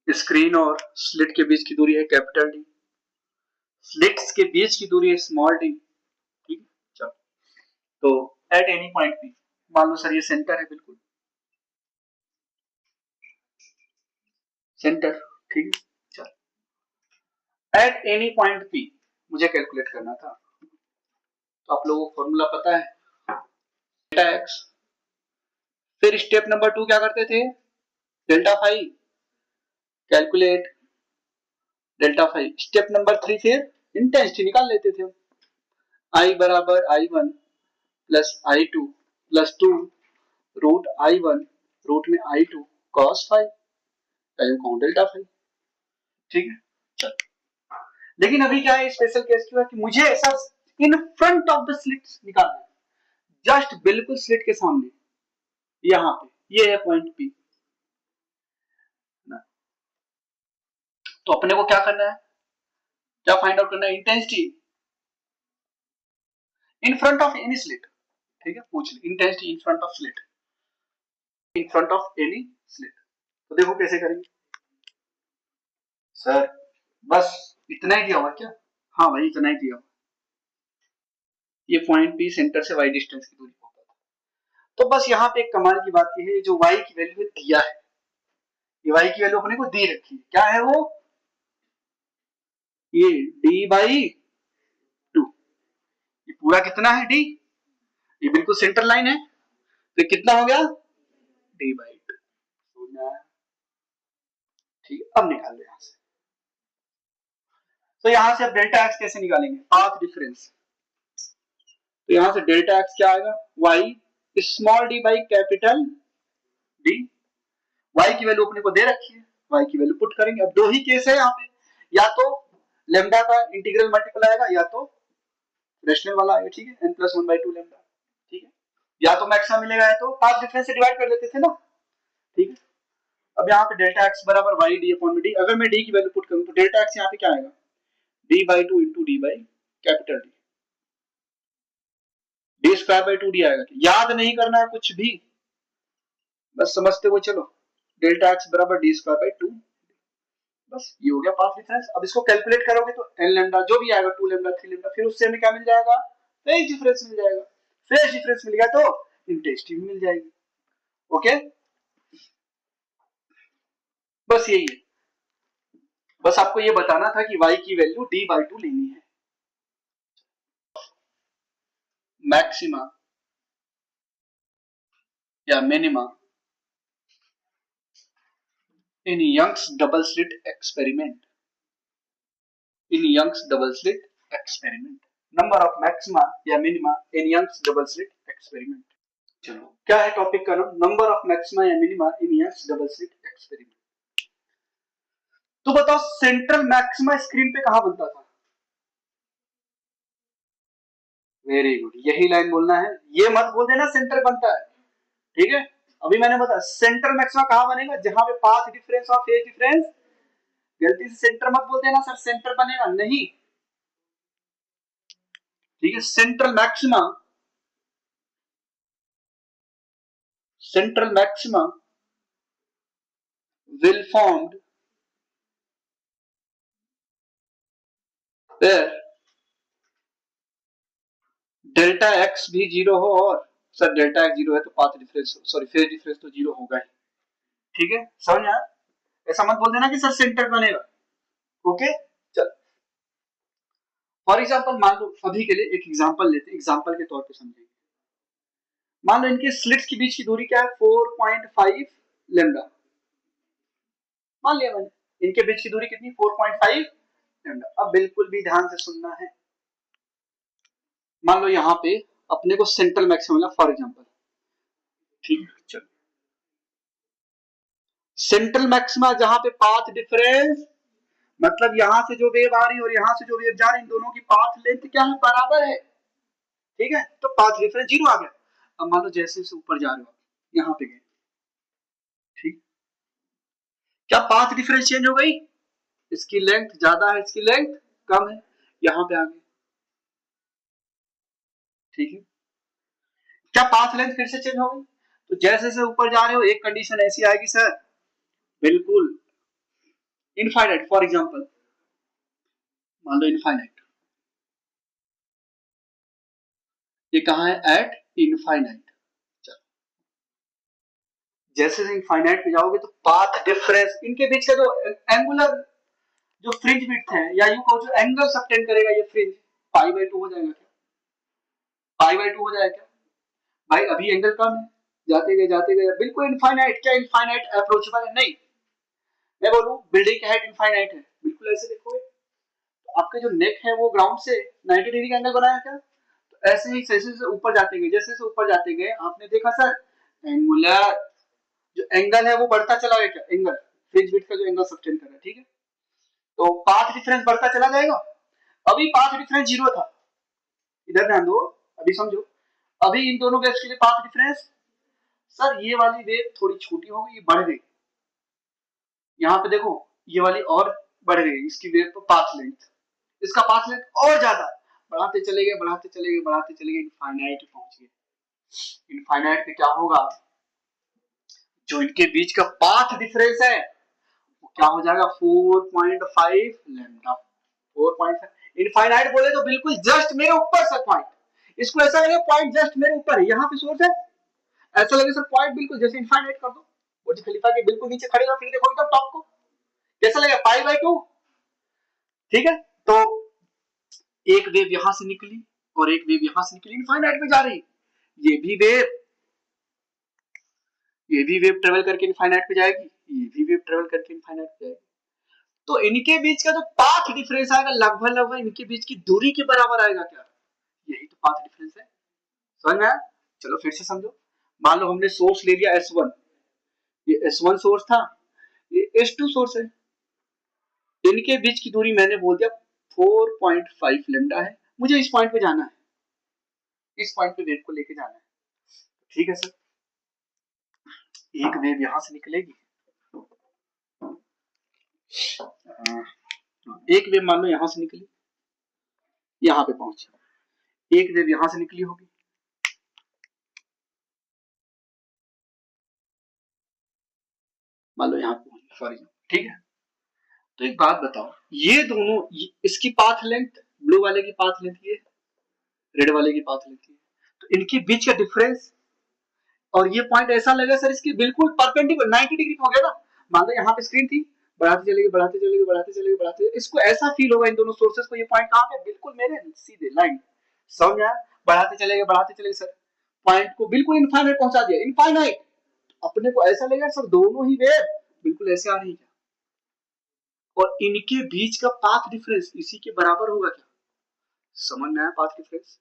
[SPEAKER 2] स्क्रीन और स्लिट के बीच की दूरी है कैपिटल डी, स्लिट्स के बीच की दूरी है स्मॉल डी। ठीक है, चलो तो एट एनी पॉइंट पी, मान लो सर ये सेंटर है, बिल्कुल सेंटर। ठीक है, चलो एट एनी पॉइंट पी मुझे कैलकुलेट करना था, तो आप लोगों को फॉर्मूला पता है, डेल्टा एक्स। फिर स्टेप नंबर 2 क्या करते थे, delta phi, calculate delta phi. Step number 3 फिर इंटेंसिटी निकाल लेते थे, आई बराबर I1 plus I2 plus 2 root I1 root में I2 cos phi, delta phi. ठीक है, चलो लेकिन अभी क्या है, स्पेशल केस क्या है कि मुझे ऐसा in front of the slit निकालना है, जस्ट बिल्कुल स्लिट के सामने, यहां पे ये है पॉइंट पी। तो अपने को क्या करना है, क्या फाइंड आउट करना है, intensity in front of any slit. ठीक है, पूछ ले intensity in front of slit, in front of any slit. तो देखो कैसे करेंगे सर, बस इतना ही दिया हुआ क्या, हाँ भाई इतना ही दिया हुआ, ये पॉइंट पी सेंटर से वाई डिस्टेंस की दूरी होता था। तो बस यहाँ पे एक कमाल की बात ये है, जो वाई की वैल्यू दिया है, ये वाई की वैल्यू अपने को दे रखी है, क्या है वो, ये डी बाई 2। ये पूरा कितना है डी, ये बिल्कुल सेंटर लाइन है, तो ये कितना हो गया डी बाई 2। ठीक है, अब निकाल दो यहां से। तो यहां से अब डेल्टा एक्स कैसे निकालेंगे, पाथ डिफरेंस। तो यहां से डेल्टा एक्स क्या आएगा, y small d by capital D. Y की वैल्यू अपने को दे रखी है, वाई की वैल्यू पुट करेंगे। अब दो ही केस है यहाँ पे, या तो लेमडा का इंटीग्रल मल्टीपल आएगा या तो रेशनल वाला आएगा। ठीक है, n प्लस 1/2 लेमडा। ठीक है, या तो मैक्सिमम मिलेगा या तो पाथ डिफरेंस से डिवाइड कर लेते थे ना। ठीक है, अब यहाँ पे डेल्टा एक्स बराबर वाई डी अपॉन डी, अगर मैं डी की वैल्यू पुट करूं तो डेल्टा एक्स यहाँ पे क्या आएगा, D by 2 into D by capital D, D square by 2 D आएगा। याद नहीं करना है कुछ भी, बस समझते हुए चलो, डेल्टा एक्स बराबर डी स्क्वायर बाई 2, बस ये हो गया पाथ डिफरेंस। अब इसको कैलकुलेट करोगे तो एन लैम्डा जो भी आएगा, 2 लैम्डा 3 लैम्डा, फिर उससे हमें क्या मिल जाएगा, फेज डिफरेंस मिल जाएगा। फेज डिफरेंस मिल गया तो इंटेंसिटी भी मिल जाएगी। ओके, बस यही है, बस आपको ये बताना था कि y की वैल्यू d बाई 2 लेनी है। मैक्सिमा या minima in Young's double slit experiment, in Young's double slit experiment, number of maxima या minima in Young's double slit experiment. चलो क्या है टॉपिक का नाम, नंबर ऑफ मैक्सिमा या minima in Young's double slit experiment. तो बताओ सेंट्रल मैक्सिमा स्क्रीन पे कहां बनता था, वेरी गुड, यही लाइन बोलना है, ये मत बोल देना सेंटर बनता है। ठीक है, अभी मैंने बताया सेंटर मैक्सिमा कहां बनेगा, जहां पे पाथ डिफरेंस और फेज डिफरेंस, गलती से सेंटर मत बोल देना सर सेंटर बनेगा नहीं। ठीक है, central maxima, central maxima will formed where delta x भी जीरो हो, और सर डेल्टा एक्स जीरो है तो path difference, sorry phase difference तो जीरो होगा ही। ठीक है, समझ आया, ऐसा मत बोल देना कि सर सेंटर बनेगा। ओके, चल फॉर एग्जांपल मान लो, अभी के लिए एक एग्जांपल लेते हैं, एग्जांपल के तौर पे समझेंगे। मान लो इनके स्लिट्स के बीच की दूरी क्या है, 4.5 लेमडा। मान लिया मैंने। इनके बीच की दूरी कितनी 4.5 लैम्डा। अब बिल्कुल भी ध्यान से सुनना है। मान लो यहाँ पे अपने को सेंट्रल मैक्सिमम मिला फॉर एग्जांपल, ठीक है। चलो सेंट्रल मैक्सिमा जहां पे पाथ डिफरेंस, मतलब यहां से जो वेव आ रही है और यहां से जो वेव जा रही है, इन दोनों की पाथ लेंथ क्या है, बराबर है, ठीक है। तो पाथ डिफरेंस 0 आ गया। अब मान लो जैसे जैसे ऊपर जा रहे हो यहाँ पे गए, ठीक, क्या पाथ डिफरेंस चेंज हो गई, इसकी लेंथ ज्यादा है, इसकी लेंथ कम है, यहाँ पे आ गए, ठीक है। क्या पाथ लेंथ फिर से चेंज हो गई? तो जैसे जैसे ऊपर जा रहे हो एक कंडीशन ऐसी आएगी सर, बिल्कुल इनफाइनाइट, फॉर एग्जांपल मान लो इनफाइनाइट, ये कहां है, एट इनफाइनाइट। जैसे जैसे इनफाइनाइट पे जाओगे तो पाथ डिफरेंस, इनके बीच का जो एंगुलर जो फ्रिंज विड्थ है, या यूं कहो जो एंगल सबटेंड करेगा ये फ्रिंज, पाई बाय 2 हो जाएगा क्या, पाई बाय 2 हो जाएगा क्या भाई? अभी एंगल कम है, जाते गए बिल्कुल इनफाइनाइट। क्या इनफाइनाइट अप्रोचेबल है? नहीं। मैं बोलूं बिल्डिंग का हाइट इनफाइनाइट है, बिल्कुल ऐसे देखोगे तो आपके जो नेक है वो ग्राउंड से 90 डिग्री का एंगल बनाया क्या? तो ऐसे ही जैसे जैसे ऊपर जाते गए, जैसे जैसे ऊपर जाते गए आपने देखा सर एंगुलर जो एंगल है वो बढ़ता चला गया। क्या एंगल, फ्रिंज विड्थ का जो एंगल सबटेंड कर रहा है, ठीक है। तो पाथ डिफरेंस बढ़ता चला जाएगा। अभी पाथ डिफरेंस 0 था, इधर ध्यान दो, अभी समझो। अभी इन दोनों वेव्स के लिए पाथ डिफरेंस, सर ये वाली वेव थोड़ी छोटी हो गई, बढ़ गई, यहाँ पे देखो ये वाली और बढ़ गई, इसकी वेव तो पाथ लेंथ, इसका पाथ लेंथ और ज्यादा, बढ़ाते चले गए, बढ़ाते चले गए, बढ़ाते चले गए, इनफाइनाइट पहुंच गए। इनफाइनाइट पे क्या होगा, जो इनके बीच का पाथ डिफरेंस है वो क्या हो जाएगा, 4.5 लैम्डा। 4.5 इनफाइनाइट बोले तो बिल्कुल जस्ट मेरे ऊपर सर पॉइंट, इसको ऐसा लगेगा पॉइंट जस्ट मेरे ऊपर है, यहाँ पे सोर्स है, ऐसा लगे सर पॉइंट बिल्कुल जैसे इनफाइनाइट कर दो, बुर्ज खलीफा के बिल्कुल नीचे खड़े हो, फिर देखो एकदम टॉप को, कैसा लगेगा, पाई बाय 2, ठीक है। तो एक वेव यहां से निकली और एक वेव यहां से निकली, इनफाइनाइट में जा रही, ये भी वेव, ये भी वेव ट्रेवल करके इनफाइनाइट पे जाएगी, ये भी वेव ट्रेवल करके इनफाइनाइट पे जाएगी। तो इनके बीच का जो पाथ डिफरेंस आएगा लगभग लगभग इनके बीच की दूरी के बराबर आएगा। क्या यही तो पाथ डिफरेंस है, समझ में आया? चलो फिर से समझो। मान लो हमने सोर्स ले लिया S1, ये S1 सोर्स था, ये S2 सोर्स है, इनके बीच की दूरी मैंने बोल दिया 4.5 लैम्डा है। मुझे इस पॉइंट पे जाना है, इस पॉइंट पे वेव को लेके जाना है, ठीक है सर। एक वेव यहां से निकलेगी, एक वेव मान लो यहां से निकली, यहां पे पहुंची, एक वेव यहां से निकली होगी, मान लो यहां पहुंची फॉर एग्जांपल, ठीक है। तो एक बात बताओ, ये दोनों इसकी पाथ लेंथ, ब्लू वाले की पाथ लेंथ ये, रेड वाले की पाथ लेंथ ये, तो इनके बीच का डिफरेंस, और ये पॉइंट ऐसा लगा सर इसकी बिल्कुल परपेंडिकुलर 90 डिग्री हो गया ना। मान लो यहाँ पे स्क्रीन थी, बढ़ाते चलेंगे बढ़ाते चलेंगे बढ़ाते चलेंगे बढ़ाते, इसको ऐसा फील होगा इन दोनों सोर्सेस को, ये पॉइंट कहाँ पे, बिल्कुल मेरे सीधे लाइन, समझ में आया? बढ़ाते चलेंगे सर, पॉइंट को बिल्कुल इनफाइनाइट पहुंचा दिया, इनफाइनाइट। अपने को ऐसा लगेगा सर दोनों ही वेव बिल्कुल ऐसे आ रही है, और इनके बीच का पाथ डिफरेंस इसी के बराबर होगा। क्या समझ में आया पाथ डिफरेंस?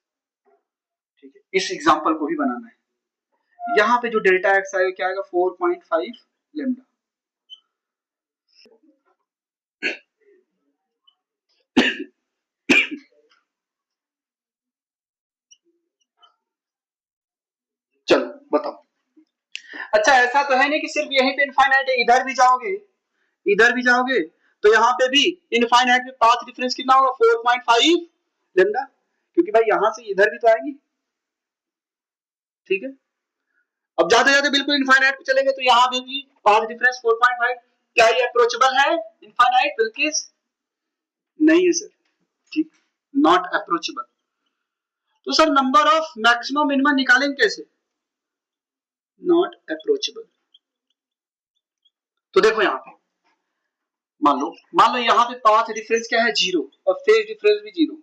[SPEAKER 2] ठीक है, इस एग्जांपल को भी बनाना है। यहाँ पे जो डेल्टा एक्स आएगा क्या आएगा, 4.5 लैम्डा। चलो बताओ। अच्छा ऐसा तो है नहीं कि सिर्फ यहीं पे इनफाइनाइट है, इधर भी जाओगे, इधर भी जाओगे तो यहाँ पे भी इनफाइनाइट में पाथ डिफरेंस कितना होगा, 4.5 लैम्डा, क्योंकि भाई यहां से इधर भी तो आएंगी, ठीक है। अब जाते जाते बिल्कुल इनफाइनाइट पे चलेंगे तो यहाँ पे भी पाथ डिफरेंस 4.5, क्या ये अप्रोचेबल है इनफाइनाइट? बिल्कुल नहीं है सर, ठीक, नॉट अप्रोचेबल। तो sir number of maximum minimum निकालेंगे कैसे, नॉट अप्रोचेबल। तो देखो यहाँ पे मान लो यहाँ पे पाथ डिफरेंस क्या है, 0, और फेज डिफरेंस भी 0,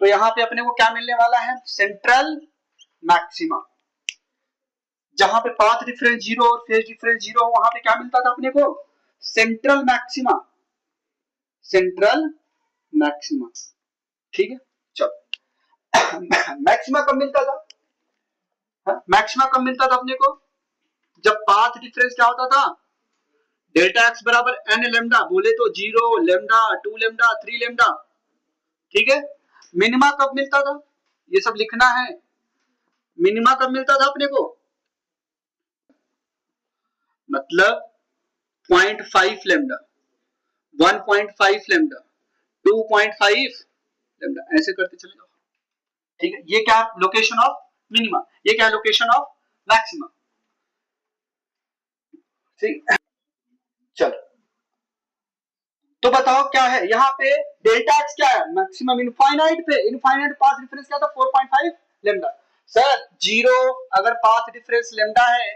[SPEAKER 2] तो यहाँ पे अपने को क्या मिलने वाला है, सेंट्रल मैक्सिमा। जहां पे पाथ डिफरेंस 0 और फेज डिफरेंस 0 हो वहां पे क्या मिलता था अपने को? Central maxima, central maxima. ठीक है, चलो मैक्सिमा कब मिलता था? मैक्सिमा कब मिलता था अपने को? जब पाथ डिफरेंस क्या होता था? डेल्टा एक्स बराबर एन लेमडा, बोले तो 0 लेमडा 2 लेमडा 3 लेमडा। ठीक है, मिनिमा कब मिलता था? ये सब लिखना है। मिनिमा कब मिलता था अपने को? मतलब 0.5 लेमडा, 1.5 लेमडा, 2.5 लेमडा, ऐसे करते चले जाओ। ठीक है, ये क्या लोकेशन ऑफ मिनिमा, ये क्या लोकेशन ऑफ मैक्सिमा। ठीक, चलो तो बताओ क्या है यहाँ पे? डेल्टा एक्स क्या है? मैक्सिमम इनफाइनाइट पे, इनफाइनाइट पाथ डिफरेंस क्या था? 4.5 लेमडा। सर 0 अगर पाथ डिफरेंस लेमडा है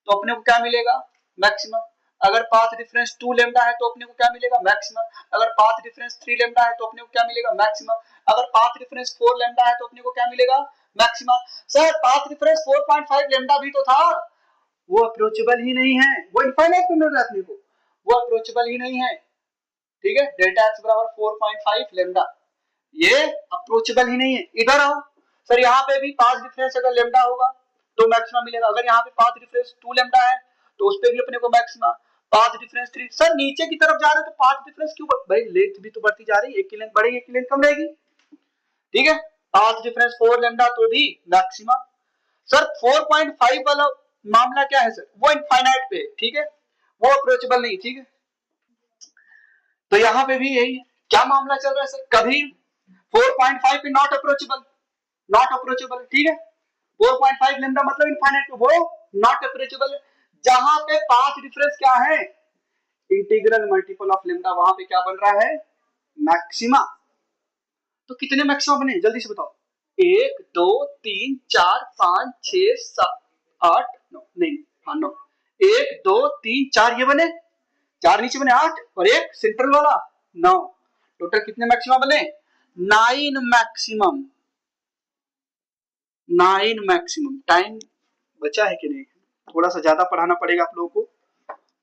[SPEAKER 2] तो अपने को क्या मिलेगा? मैक्सिमम। अगर पाथ डिफरेंस 2 लेमडा है तो अपने को क्या मिलेगा? मैक्सिमम। अगर पाथ डिफरेंस 3 लेमडा है तो अपने को क्या मिलेगा? मैक्सिमम। अगर पाथ डिफरेंस 4 लेमडा है तो अपने को क्या मिलेगा? Maximum. Sir path difference 4.5 lambda भी तो था, वो अप्रोचेबल ही नहीं है, वो इनफाइनाइट पे मिल रहा है अपने को, वो अप्रोचेबल ही नहीं है। ठीक है, डेल्टा एक्स बराबर 4.5 लेमडा, ये अप्रोचेबल ही नहीं है। इधर आओ सर, यहाँ पे भी पाथ डिफरेंस अगर लेमडा होगा तो मैक्सिमम मिलेगा। अगर यहाँ पे पाथ डिफरेंस 2 लेमडा है तो उस पे भी अपने को मैक्सिमम। पाथ डिफरेंस 3, सर नीचे की तरफ जा रहे हो तो पाथ डिफरेंस क्यों भाई? लेंथ भी तो बढ़ती जा रही है, एक की लेंथ बढ़ेगी एक की लेंथ कम रहेगी। ठीक है, पाथ डिफरेंस 4 लेमडा तो भी मैक्सिमम। सर 4.5 वाला मामला क्या है सर? वो इनफाइनाइट पे, ठीक है, वो अप्रोचेबल नहीं। ठीक है, तो यहां पे भी यही है। क्या मामला चल रहा है सर? कभी 4.5 पे नॉट अप्रोचेबल, नॉट अप्रोचेबल। ठीक है, 4.5 लेमडा मतलब इनफाइनाइट पे वो नॉट अप्रोचेबल। जहां पे पाथ डिफरेंस क्या है? इंटीग्रल मल्टीपल ऑफ लेमडा, वहां पे क्या बन रहा है? मैक्सिमा। तो कितने मैक्सिमा बने जल्दी से बताओ? 1 2 3 4 5 6 7 8 9, नहीं हाँ 9, 1 2 3 4 ये बने, 4 नीचे बने 8 और एक सेंट्रल वाला 9। टोटल कितने मैक्सिमम बने? 9 मैक्सिमम, 9 मैक्सिमम। टाइम बचा है कि नहीं? थोड़ा सा ज्यादा पढ़ाना पड़ेगा आप लोगों को,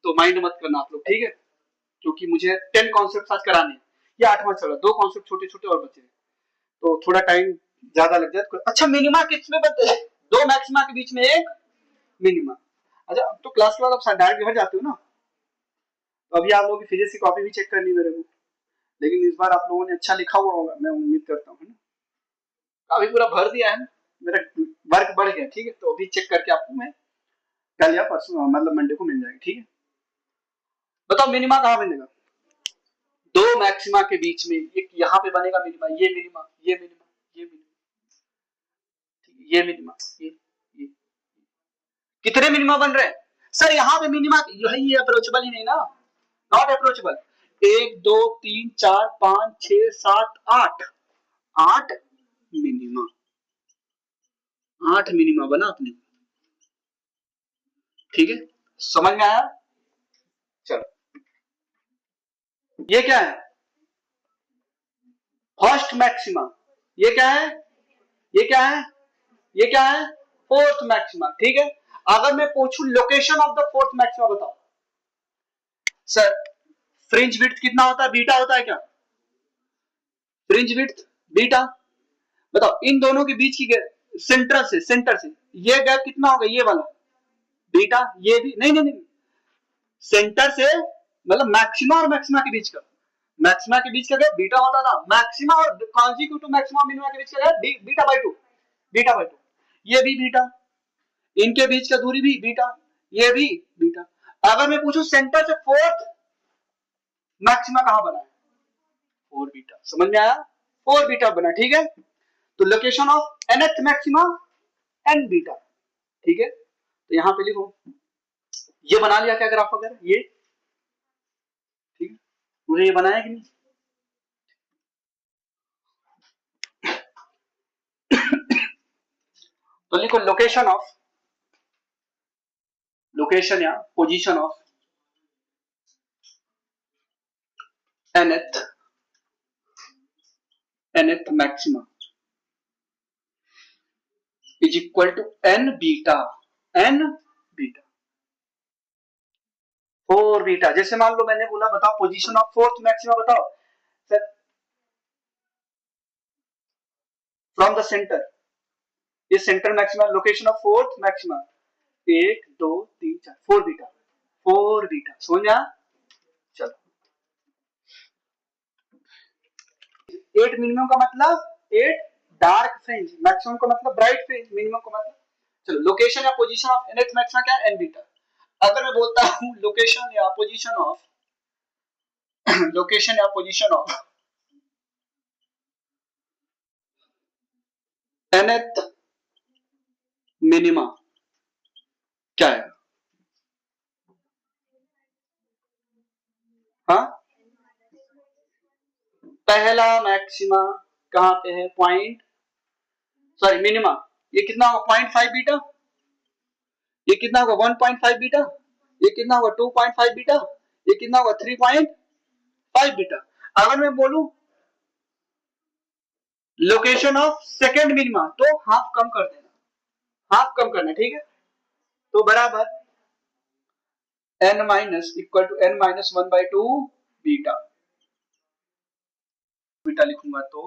[SPEAKER 2] तो माइंड मत करना आप लोग, ठीक है, क्योंकि मुझे 10 कॉन्सेप्ट आज कराने हैं, ये 8वां चल रहा है, 2 कॉन्सेप्ट छोटे छोटे और बचे हैं, तो थोड़ा टाइम ज्यादा लग जाए। अच्छा मिनिमा किसमें बनते हैं? 2 मैक्सिमा के बीच में एक मिनिमा। अच्छा अब तो क्लास के बाद आप डायरेक्ट घर जाते हो ना, तो अभी आप लोगों की फिजिक्स की कॉपी भी चेक करनी मेरे को, लेकिन इस बार आप लोगों ने अच्छा लिखा हुआ होगा, मैं उम्मीद करता हूँ, है ना? काफी पूरा भर दिया है ना, मेरा वर्क बढ़ गया। ठीक है, तो अभी चेक करके आपको मैं कल या परसों मतलब मंडे को मिल जाएगी। ठीक है, बताओ मिनिमा कहाँ मिलेगा? 2 मैक्सिमा के बीच में एक यहाँ पे बनेगा मिनिमा, ये मिनिमा, ये मिनिमा, ये मिनिमा, ये मिनिमा, ये कितने मिनिमा बन रहे हैं? सर यहाँ पे मिनिमा यही, ये अप्रोचेबल ही नहीं ना, नॉट अप्रोचेबल। 1 2 3 4 5 6 7 8, 8 मिनिमा, 8 मिनिमा बना अपने। ठीक है, समझ में आया? चलो ये क्या है? First maxima. ये क्या है? ये क्या है? ये क्या है? Fourth maxima. ठीक है, अगर मैं पूछूं location of the fourth maxima बताओ सर, फ्रिंज विड्थ कितना होता है? बीटा होता है क्या? Fringe width beta. बताओ इन दोनों के बीच की सेंटर से ये गैप कितना होगा? ये वाला बीटा, ये भी नहीं नहीं नहीं, सेंटर से मतलब मैक्सिमा और मैक्सिमा के बीच का, मैक्सिमा के बीच का गैप बीटा होता था, मैक्सिमा और कॉन्जिक्यूटिव मैक्सिमा मिनिमा के बीच का gap beta by 2, beta by 2, ये भी बीटा, इनके बीच का दूरी भी बीटा, ये भी बीटा। अगर मैं पूछूं सेंटर से फोर्थ मैक्सिमा कहां बना है? 4 बीटा। समझ में आया? 4 बीटा बना। ठीक है, तो location of nth maxima n beta. ठीक है, तो यहां पे लिखो, ये बना लिया क्या ग्राफ वगैरह? ये ठीक है, मुझे ये बनाया कि नहीं? तो लिखो लोकेशन या position of nth maxima is equal to n beta, n beta 4 beta. जैसे मान लो मैंने बोला बताओ पोजीशन ऑफ फोर्थ मैक्सिमा, बताओ सर फ्रॉम द सेंटर, ये centre maxima, location of fourth maxima 1 2 3 4 4 beta, 4 beta Sonia. चलो 8 मिनिमम का मतलब 8 डार्क फ्रिंज, मैक्सिमम का मतलब ब्राइट फ्रिंज, मिनिमम का मतलब। चलो लोकेशन या पोजीशन ऑफ nth मैक्सिमा क्या है, n बीटा। अगर मैं बोलता हूं लोकेशन या पोजीशन ऑफ लोकेशन या पोजीशन ऑफ nth मिनिमा क्या है, हाँ पहला मैक्सिमा कहां पे है, पॉइंट सॉरी मिनिमा, ये कितना होगा 0.5 बीटा, ये कितना होगा 1.5 बीटा, ये कितना होगा 2.5 बीटा, ये कितना होगा 3.5 बीटा। अगर मैं बोलूं लोकेशन ऑफ सेकंड मिनिमा तो हाफ कम कर देना, हाफ कम करना, ठीक है। तो बराबर n minus equal to n minus 1/2 beta, beta लिखूंगा तो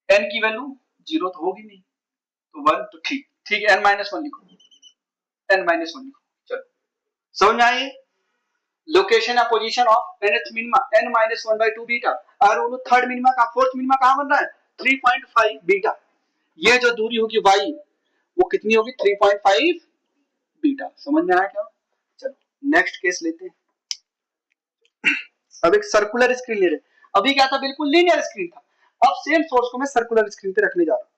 [SPEAKER 2] n की वैल्यू 0 तो होगी नहीं, तो 1 तो ठीक, ठीक है n माइनस 1 लिखो, n माइनस 1 लिखो। चलो समझ में आई लोकेशन या position of nth minima n minus 1/2 beta. और वो थर्ड मिनिमा का फोर्थ मिनिमा कहां बन रहा है 3.5 बीटा, ये जो दूरी होगी y वो कितनी होगी 3.5 बीटा। समझ में आया क्या? चलो नेक्स्ट केस लेते हैं। अब एक सर्कुलर स्क्रीन ले रहे, अभी क्या था बिल्कुल लीनियर स्क्रीन था, अब सेम सोर्स को मैं सर्कुलर स्क्रीन पे रखने जा रहा हूं।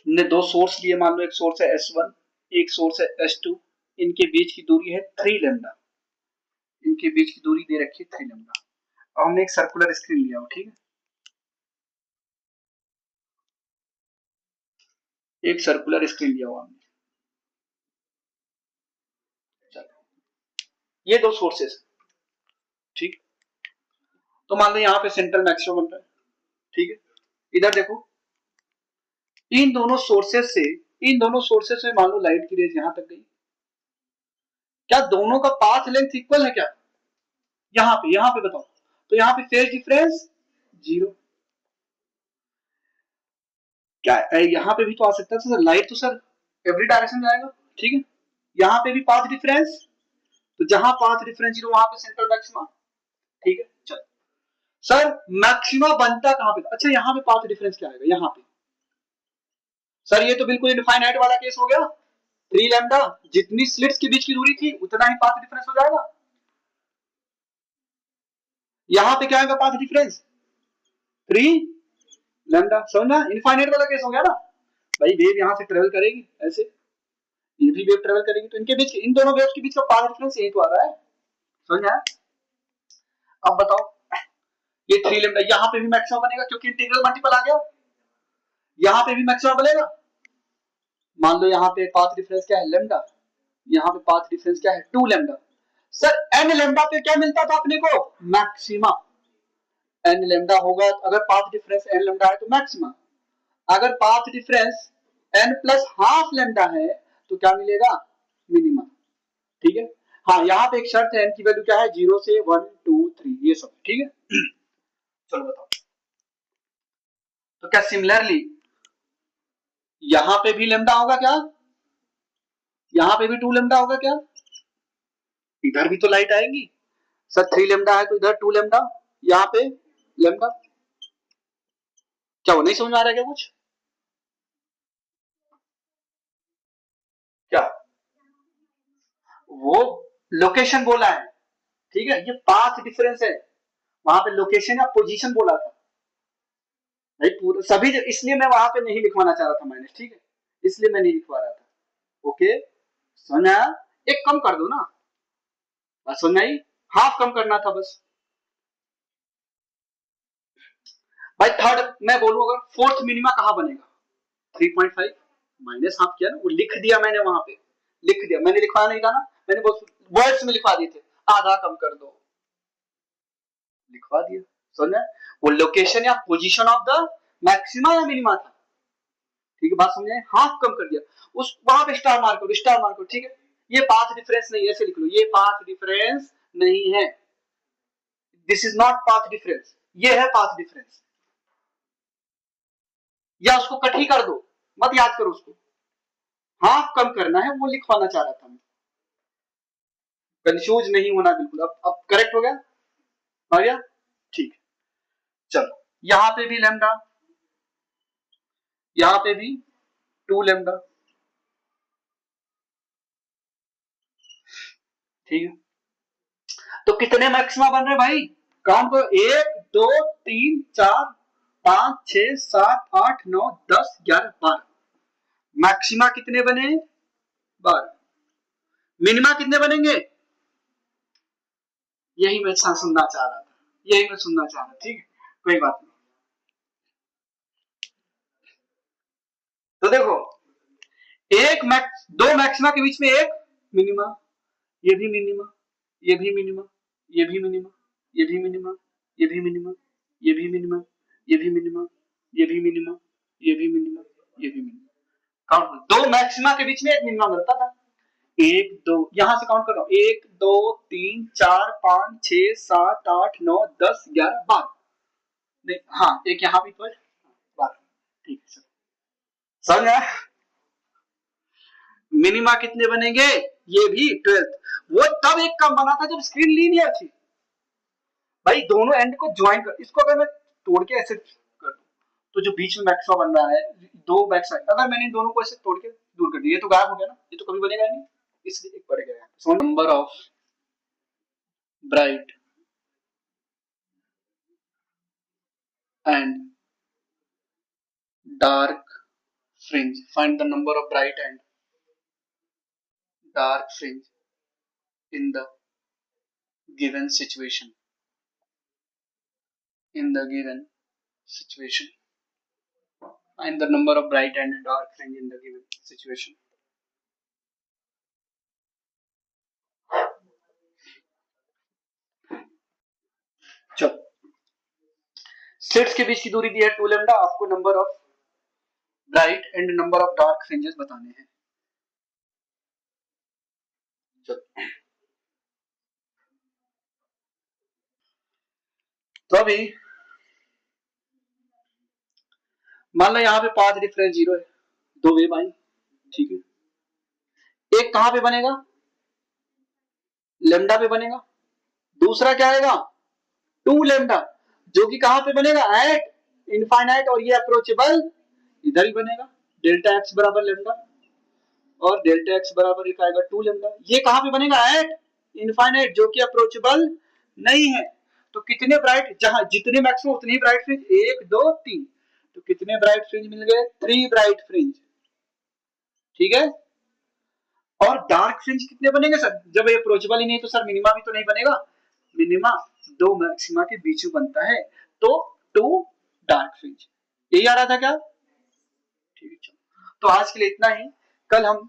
[SPEAKER 2] ने दो सोर्स लिए, मान लो एक सोर्स है S1 एक सोर्स है S2, इनके बीच की दूरी है 3 लैम्डा, इनके बीच की दूरी दे रखी है 3 लैम्डा। अब हमने एक सर्कुलर स्क्रीन लिया हो, ठीक है, एक सर्कुलर स्क्रीन लिया हुआ हमने। ये दो सोर्सेस, ठीक, तो मान लो यहाँ पे सेंट्रल मैक्सिमम बन रहा है, ठीक है। इधर देखो इन दोनों सोर्सेस से मान लो लाइट की रेज यहां तक गई, क्या दोनों का पाथ लेंथ इक्वल है क्या, यहाँ पे बताओ, तो यहाँ पे फेज डिफरेंस 0, क्या यहाँ पे भी तो आ सकता है सर, लाइट तो सर एवरी डायरेक्शन में जाएगा, ठीक है। यहाँ पे भी पाथ डिफरेंस, तो जहां पाथ डिफरेंस 0 वहां पे सेंट्रल मैक्सिमा, ठीक है। चलो सर मैक्सिमा बनता कहां पे, अच्छा यहाँ पे पाथ डिफरेंस क्या आएगा, यहाँ पे सर ये तो बिल्कुल इनफाइनाइट वाला केस हो गया, 3 लैम्डा, जितनी स्लिट्स के बीच की दूरी थी उतना ही पाथ डिफरेंस हो जाएगा। यहाँ पे क्या आएगा पाथ डिफरेंस 3 लैम्डा, समझना इनफाइनाइट वाला केस हो गया ना भाई, वेव यहाँ से ट्रेवल करेगी ऐसे, ये भी वेव ट्रेवल करेगी, तो इनके बीच, इन दोनों वेव्स के बीच का पाथ डिफरेंस यही तो आ रहा है, समझ आया। अब बताओ ये 3 लैम्डा यहाँ पे भी मैक्सिमम बनेगा क्योंकि इंटीग्रल मल्टीपल आ गया, यहाँ पे भी मैक्सिमम बनेगा। मान लो यहाँ पे पाथ डिफरेंस क्या है लैम्डा, यहाँ पे पाथ डिफरेंस क्या है 2 लैम्डा। सर n लैम्डा पे क्या मिलता था अपने को मैक्सिमा, n लैम्डा होगा अगर पाथ डिफरेंस n लैम्डा है तो मैक्सिमा, अगर path difference n plus half lambda है तो क्या मिलेगा मिनिमा, ठीक है। हाँ यहाँ पे एक शर्त है n की वैल्यू क्या है 0 से 1 2 3 ये सब, ठीक है। चलो बताओ, तो क्या सिमिलरली यहाँ पे भी लैम्डा होगा क्या, यहाँ पे भी 2 लैम्डा होगा क्या, इधर भी तो लाइट आएगी सर, 3 लैम्डा है तो इधर 2 लैम्डा, यहाँ पे लैम्डा, क्या वो नहीं समझ में आ रहा है क्या कुछ, क्या वो लोकेशन बोला है, ठीक है, ये पाथ डिफरेंस है, वहां पे लोकेशन या पोजीशन बोला था भाई, पूरा सभी, इसलिए मैं वहां पे नहीं लिखवाना चाह रहा था माइनस, ठीक है, इसलिए मैं नहीं लिखवा रहा था। ओके समझा, एक कम कर दो ना, बस समझ आई, हाफ कम करना था बस भाई। थर्ड मैं बोलूं अगर फोर्थ मिनिमा कहां बनेगा 3.5 माइनस हाफ किया ना, वो लिख दिया मैंने वहां पे, लिख दिया मैंने, लिखवाया नहीं था ना मैंने, बहुत वर्ड्स में लिखवा दिए थे, आधा कम कर दो, लिखवा दिया, समझ, वो लोकेशन या पोजीशन ऑफ द मैक्सिमा या मिनिमा था, ठीक है, बात समझे, हाफ कम कर दिया, उस वहां पे स्टार मार्क करो, स्टार मार्क करो, ठीक है, ये पाथ डिफरेंस नहीं है, ऐसे लिख लो, ये पाथ डिफरेंस नहीं है, this is not path difference, ये है पाथ डिफरेंस, या उसको कट ही कर दो, मत याद करो उसको, हाफ कम करना है, वो लिखवाना चाह रहा था मैं, कंफ्यूज नहीं होना बिल्कुल। अब करेक्ट हो गया, आ गया, ठीक, चलो यहां पे भी लैम्डा, यहां पे भी 2 लैम्डा, ठीक है, तो कितने मैक्सिमा बन रहे भाई, काउंट करो, 1 2 3 4 5 6 7 8 9 10 11 12, मैक्सिमा कितने बने, 12, मिनिमा कितने बनेंगे, यही मैं सुनना चाह रहा था, यही मैं सुनना चाह रहा था, ठीक है, कोई बात नहीं। तो देखो, दो मैक्सिमा के बीच में एक मिनिमा, ये भी मिनिमा, ये भी मिनिमा, ये भी मिनिमा, ये भी मिनिमा, ये भी मिनिमा, ये भी मिनिमा, ये भी मिनिमा, ये भी मिनिमा, ये भी मिनिमा, ये भी मिनिमा, काउंट, दो मैक्सिमा के बीच में एक मिनिमा बनता था, 1 2, यहां से काउंट कर रहा हूं, 1 2 3 4 5 6 7 8 9 10 11 12, नहीं हाँ एक यहाँ भी पर 12, ठीक है, समझ, मिनिमा कितने बनेंगे, ये भी 12, वो तब एक कम बना था जब स्क्रीन लीनियर थी, भाई दोनों एंड को ज्वाइन कर, इसको अगर मैं तोड़ के ऐसे कर दूं, तो जो बीच में मैक्सिमा बन रहा है, दो मैक्सिमा, अगर मैंने इन दोनों को ऐसे तोड़ के दूर कर दिया, ये तो गायब हो गया ना, ये तो कभी बनेगा नहीं, इसलिए एक बढ़ेगा यहाँ, so number of bright and dark fringe, find the number of bright and dark fringe in the given situation, in the given situation, find the number of bright and dark fringe in the given situation. चलो, स्लिट्स के बीच की दूरी दी है 2 लैम्डा, आपको number of bright and number of dark fringes बताने हैं, चलो, तो अभी मान लो यहाँ पे पाथ डिफरेंस 0 है, दो वेव आई, ठीक है, एक कहां पे बनेगा, लेमडा पे बनेगा, दूसरा क्या आएगा 2 लेमडा, जो कि कहां पे बनेगा, एट इनफाइनाइट, और ये अप्रोचेबल इधर ही बनेगा, डेल्टा एक्स बराबर लेमडा, और डेल्टा एक्स बराबर एक आएगा 2 लेमडा, ये कहां पे बनेगा, एट इनफाइनाइट, जो कि अप्रोचेबल नहीं है, तो कितने ब्राइट, जहां जितने मैक्सिमम उतने ही ब्राइट फ्रिंज, 1 2 3, तो कितने ब्राइट फ्रिंज मिल गए, 3 ब्राइट फ्रिंज, ठीक है, और डार्क फ्रिंज कितने बनेंगे सर, जब ये अप्रोचेबल ही नहीं तो सर मिनिमा भी तो नहीं बनेगा, मिनिमा दो मैक्सिमा के बीच में बनता है, तो 2 डार्क फ्रिंज, यही आ रहा था क्या, ठीक है, तो आज के लिए इतना ही, कल हम